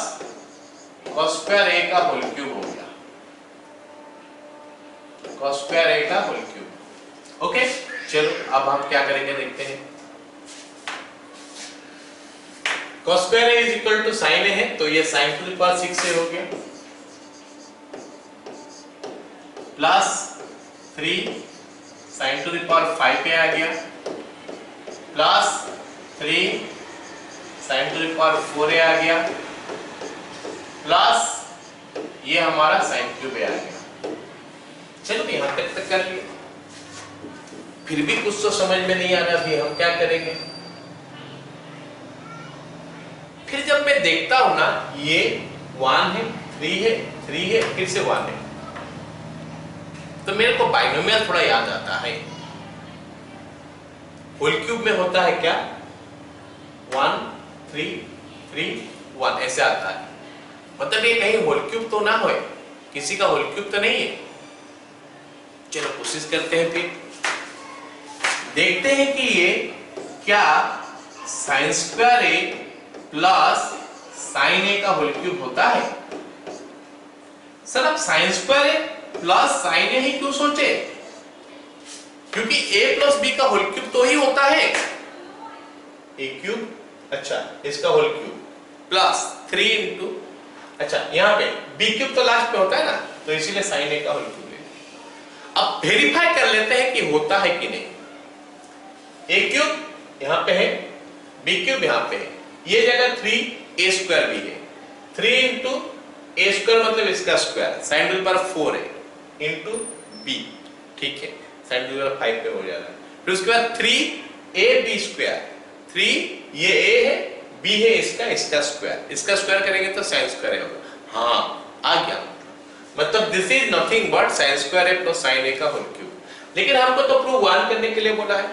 cos स्क्वायर a का होल क्यूब हो गया, cos स्क्वायर a का होल क्यूब। ओके, चलो अब हम क्या करेंगे देखते हैं। cos square a is equal to sin a है, तो ये sin to the power 6 a हो गया plus 3 sin to the power 5 a आ गया plus 3 sin to the power 4 a आ गया प्लस ये हमारा sin क्यूब a आ गया। चलो यहां तक कर लिया, फिर भी कुछ तो समझ में नहीं आ रहा, भी हम क्या करेंगे। फिर जब मैं देखता हूं ना, ये 1 है, 3 है, 3 है, फिर से 1 है, तो मेरे को बाइनोमियल थोड़ा याद आता है। होल क्यूब में होता है क्या, 1 3 3 1 ऐसे आता है, मतलब ये कहीं होल क्यूब तो ना होए, किसी का होल क्यूब तो नहीं है। चलो कोशिश करते हैं, फिर देखते हैं कि ये क्या sin square a plus sin a का होल क्यूब होता है। सर आप sin square a plus sin a ही क्यों सोचे, क्योंकि a प्लस b का होल क्यूब तो ही होता है a क्यूब, अच्छा इसका होल क्यूब प्लस 3 इंटू, अच्छा यहाँ पे b क्यूब तो लास्ट पे होता है ना, तो इसीलिए sin a का होल क्यूब है। अब वेरीफाई कर लेते हैं कि होता है कि नहीं। a क्यूब यहाँ पे है, b क्यूब यहाँ पे है, ये जगह 3 a स्क्वायर भी है, 3 इंटू a स्क्वायर मतलब इसका square sin to the power 4 है इंटू b, ठीक है, sin टू द पावर 5 पे हो जाता है। फिर उसके बाद 3ab स्क्वायर, 3 ये a है, b है इसका स्क्वायर, इसका स्क्वायर करेंगे तो sin स्क्वायर होगा। हाँ आ गया, मतलब this is nothing but sin square a plus sin a का होल क्यूब। लेकिन हमको तो प्रूव 1 करने के लिए बोला है,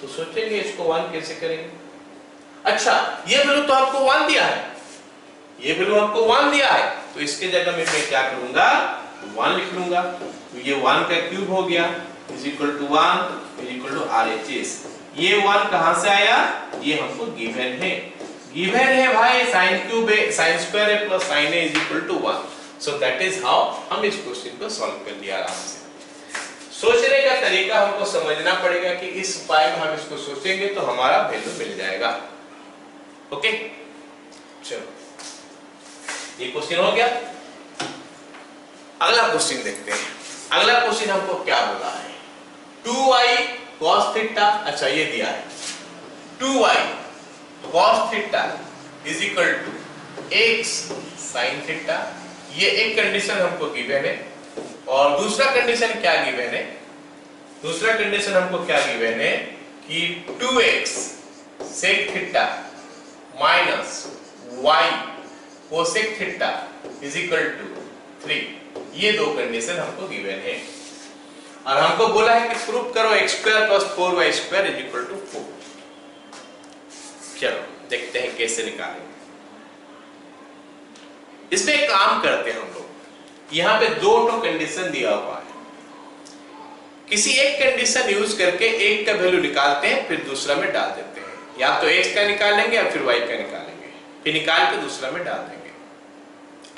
तो सोचेंगे इसको 1 कैसे करेंगे। अच्छा ये वैल्यू तो आपको 1 दिया है, ये वैल्यू आपको 1 दिया है, तो इसके जगह में मैं क्या करूंगा, 1 लिख लूंगा, तो ये 1 का क्यूब हो गया is equal to 1 is equal to RHS। ये 1 कहां से आया, ये हमको गिवन है, गिवन है भाई sin क्यूब है, sin स्क्वायर है plus sin a is equal to 1। So that is how हम इस क्वेश्चन को सॉल्व कर लिया आराम से। सोचने का तरीका हमको समझना पड़ेगा कि इस उपाय में हम इसको सोचेंगे तो हमारा वैल्यू मिल जाएगा। ओके चलो ये क्वेश्चन हो गया। अगला क्वेश्चन देखते हैं। अगला क्वेश्चन हमको क्या बोला है, 2y cos थीटा, अच्छा ये दिया है 2y cos theta is equal to x sin theta, ये एक कंडीशन हमको गिवन है। और दूसरा कंडीशन क्या गिवन है, दूसरा कंडीशन हमको क्या गिवन है कि 2x sec theta minus y cosec theta is equal to 3, ये दो कंडीशन हमको गिवन है। और हमको बोला है कि प्रूव करो x square plus 4y square is equal to 4। चलो देखते हैं कैसे निकालेंगे। इसमें एक काम करते हैं हम लोग, यहाँ पे दो कंडीशन दिया हुआ है, किसी एक कंडीशन यूज करके एक का वैल्यू निकालते हैं फिर दूसरा में डाल देते हैं, या तो x का निकालेंगे या फिर y का निकालेंगे, फिर निकाल के दूसरा में डाल देंगे।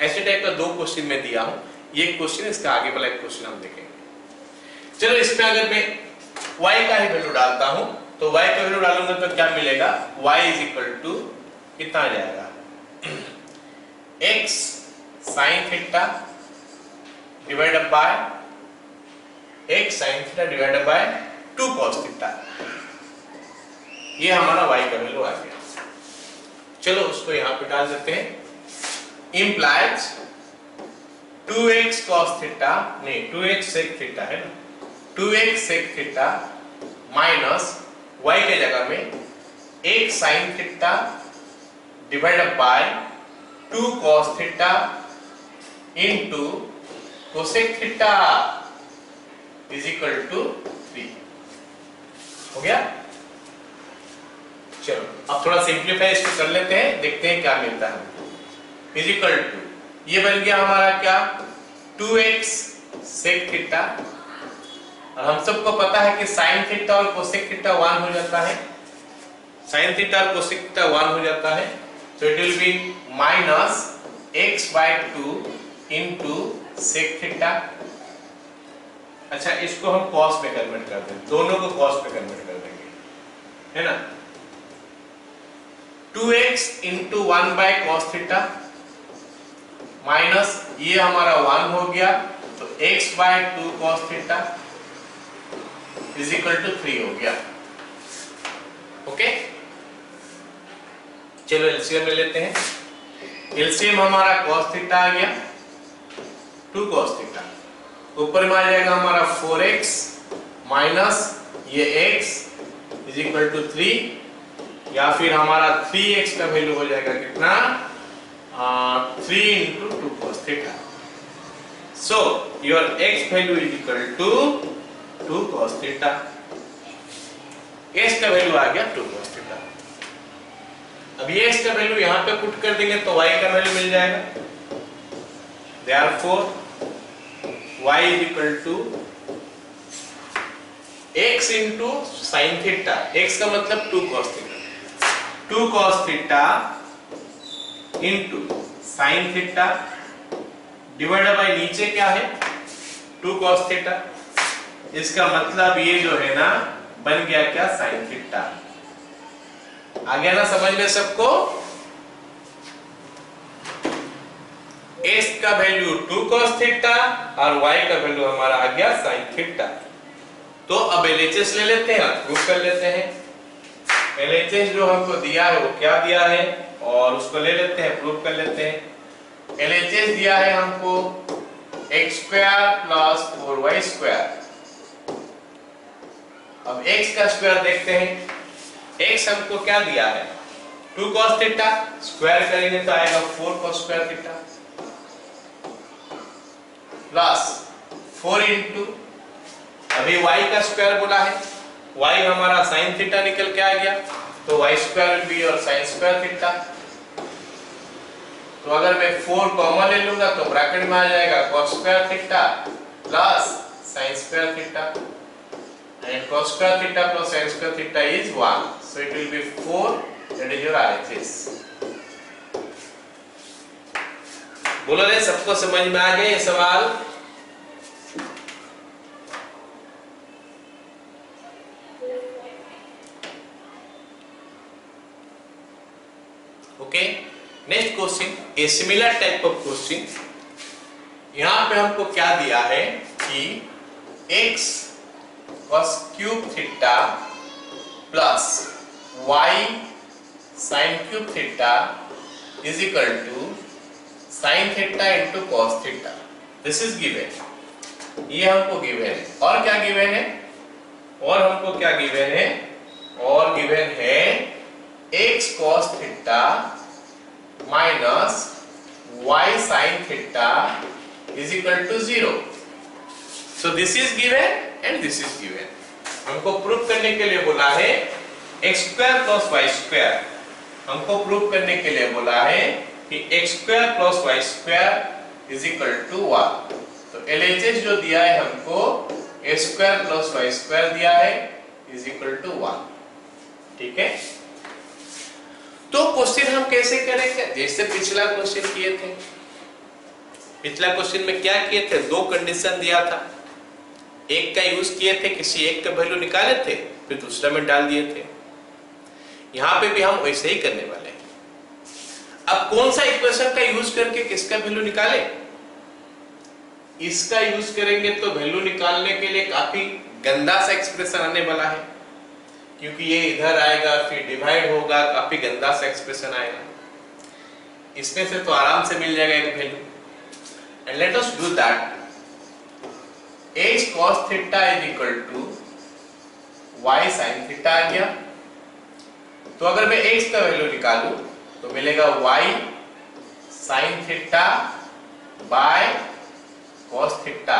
ऐसे टाइप का दो क्वेश्चन मैं दिया हूं, ये क्वेश्चन, इसका आगे वाला एक क्वेश्चन हम देखेंगे। चलो इसमें अगर मैं y का ही वैल्यू डालता हूं तो y का वैल्यू डालूंगा तो क्या मिलेगा, y इज इक्वल टू कितना आ जाएगा, x sin theta divided bye x sin theta divided by 2 cos theta, ये हमारा y का वैल्यू आ गया। चलो उसको यहां पे डाल देते हैं, implies 2x cos थीटा, नहीं 2x sec थीटा है ना, 2x sec theta minus y के जगह में x sin theta divided by 2 cos theta into cosec theta is equal to 3 हो गया। चलो अब थोड़ा सिंप्लीफाई इसको कर लेते हैं, देखते हैं क्या मिलता है। इज इक्वल टू ये बन गया हमारा क्या, 2x sec थीटा, और हम सबको पता है कि sin थीटा और cosec थीटा 1 हो जाता है, sin थीटा और cosec थीटा 1 हो जाता है, so it will be minus x/2 into sec theta. अच्छा, इसको हम कॉस में कन्वर्ट कर दें, दोनों को कॉस में कन्वर्ट कर देंगे, है ना। 2x into 1/cos theta minus ये हमारा 1 हो गया, तो x/2 cos theta is equal to 3 हो गया। ओके, चलो एलसीएम में लेते हैं। एलसीएम हमारा cos थीटा आ गया, 2 cos थीटा, ऊपर में आ जाएगा हमारा 4x माइनस ये x इज इक्वल टू 3, या फिर हमारा 3x का वैल्यू हो जाएगा कितना, 3 into 2 cos theta. So your x value is equal to 2 cos theta. x का वैल्यू आ गया 2 cos थीटा। अब ये x का वैल्यू यहां पे पुट कर देंगे तो y का वैल्यू मिल जाएगा। Therefore y is equal to x into sin theta, x का मतलब 2 cos theta, 2 cos theta into sin theta divided by नीचे क्या है 2 cos थीटा। इसका मतलब ये जो है ना बन गया क्या, sin थीटा। आ गया ना समझ में सबको। x का वैल्यू 2 cos थीटा और y का वैल्यू हमारा आ गया sin थीटा। तो अब LHS ले लेते हैं, प्रूफ कर लेते हैं। LHS जो हमको दिया है वो क्या दिया है, और उसको ले लेते हैं, प्रूफ कर लेते हैं। LHS दिया है हमको x² प्लस 4y स्क्वायर। अब x का स्क्वायर देखते हैं। x हमको क्या दिया है 2 cos थीटा, स्क्वायर करेंगे तो आएगा 4 cos square theta plus 4 into, अभी y का स्क्वायर बोला है, y हमारा sin थीटा निकल के आ गया, तो y स्क्वायर भी और sin स्क्वायर थीटा। तो अगर मैं 4 कॉमन ले लूंगा तो ब्रैकेट में आ जाएगा cos square theta plus sin square theta, and cos square theta plus sin square theta is 1, so it will be 4, that is your RHS। बोलो रे, सबको समझ में आ गया ये सवाल। Okay, next question, a similar type of question. यहां पे हमको क्या दिया है कि x cos cube theta plus y sin cube theta is equal to sin theta into cos theta. This is given, ये हमको गिवन है। और क्या गिवन है, और हमको क्या गिवन है, और गिवन है x cos theta minus y sin theta is equal to 0। So this is given and this is given. हमको प्रूफ करने के लिए बोला है x square plus y square, हमको प्रूफ करने के लिए बोला है कि x square plus y square is equal to 1। तो LHS जो दिया है हमको x square plus y square दिया है इज इक्वल टू 1। ठीक है, तो क्वेश्चन हम कैसे करेंगे, जैसे पिछला क्वेश्चन किए थे। पिछला क्वेश्चन में क्या किए थे, दो कंडीशन दिया था, एक का यूज किए थे, किसी एक का वैल्यू निकाले थे, फिर दूसरा में डाल दिए थे। यहां पे भी हम वैसे ही करने वाले हैं। अब कौन सा इक्वेशन का यूज करके किसका वैल्यू निकाले, इसका यूज करेंगे तो वैल्यू निकालने के लिए काफी गंदा सा एक्सप्रेशन आने वाला है, क्योंकि ये इधर आएगा फिर डिवाइड होगा, काफी गंदा सा एक्सप्रेशन आएगा। इसमें से तो आराम से मिल जाएगा एक value, and let us do that. x cos theta is equal to y sin theta आ गया। तो अगर मैं x का वैल्यू निकालूं तो मिलेगा y sin theta by cos theta,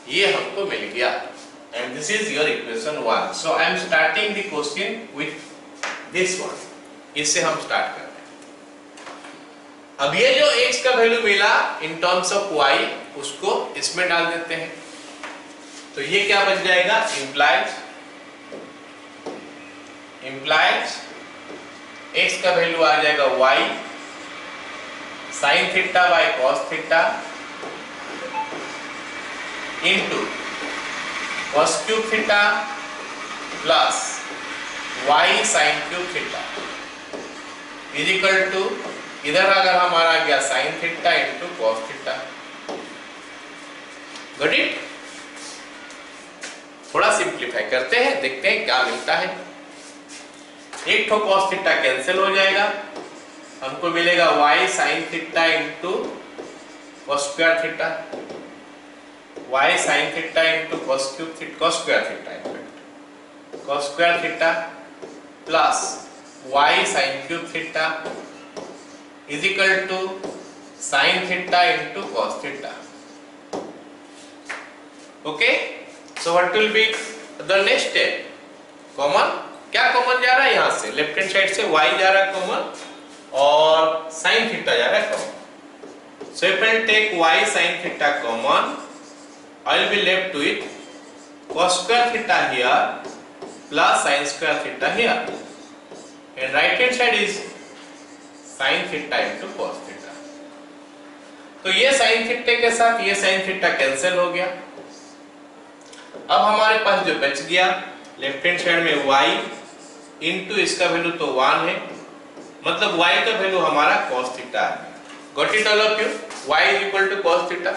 ये हमको मिल गया, and this is your equation 1। So I am starting the question with this one, इससे हम स्टार्ट करते हैं। अब ये जो x का वैल्यू मिला इन टर्म्स ऑफ y, उसको इसमें डाल देते हैं, तो ये क्या बन जाएगा, इम्प्लाइज x का वैल्यू आ जाएगा y sine theta by cos theta into cos cube theta plus y sine cube theta is equal to, इधर अगर हमारा आ गया sine theta into cos theta. Got it? थोड़ा सिंप्लीफाई करते हैं, देखते हैं क्या मिलता है। एक तो कॉस थीटा कैंसिल हो जाएगा, हमको मिलेगा y sine theta into cos square theta, y sine theta into cos cube theta, cos square theta in fact cos square theta plus y sine cube theta is equal to sine theta into cos theta. Okay, so what will be the next step? Common, क्या common जा रहा है यहां से? Left hand side से y जा रहा है कॉमन और साइन थीटा जा रहा है common. So if I take y sin theta common, I will be left with cos square theta here plus sin square theta here, and right hand side is sin theta into cos theta। तो ये sin theta के साथ ये sin theta cancel हो गया। अब हमारे पास जो बच गया लेफ्ट हैंड साइड में y इंटू इसका वैल्यू तो 1 है, मतलब y का वैल्यू हमारा cos थीटा है। Got it all of you? y is equal to cos theta.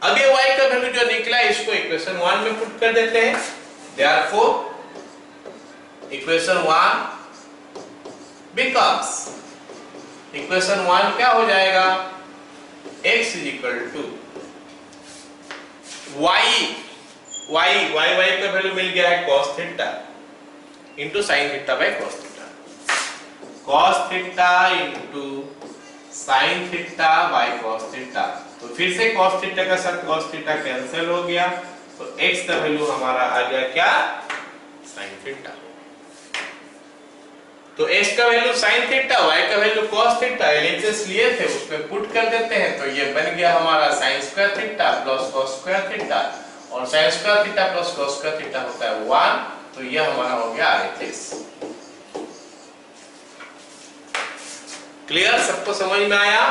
अब ये y का वैल्यू जो निकला है इसको इक्वेशन 1 में पुट कर देते हैं। देयरफॉर इक्वेशन 1 बिकम्स, इक्वेशन 1 क्या हो जाएगा? x is equal to y का वैल्यू मिल गया है cos theta into sine theta by cos theta, cos theta into sine theta by cos theta. तो फिर से cos थीटा का साथ cos थीटा कैंसिल हो गया, तो x का वैल्यू हमारा आ गया क्या? Sine theta. तो x का वैल्यू साइन थीटा, y का वैल्यू cos थीटा, एलएचएस लिए थे उसमें पुट कर देते हैं, तो ये बन गया हमारा sine square theta plus cos square theta, और sine square theta plus cos square theta होता है 1, तो ये हमारा हो गया RHS। क्लियर? सबको समझ में आया?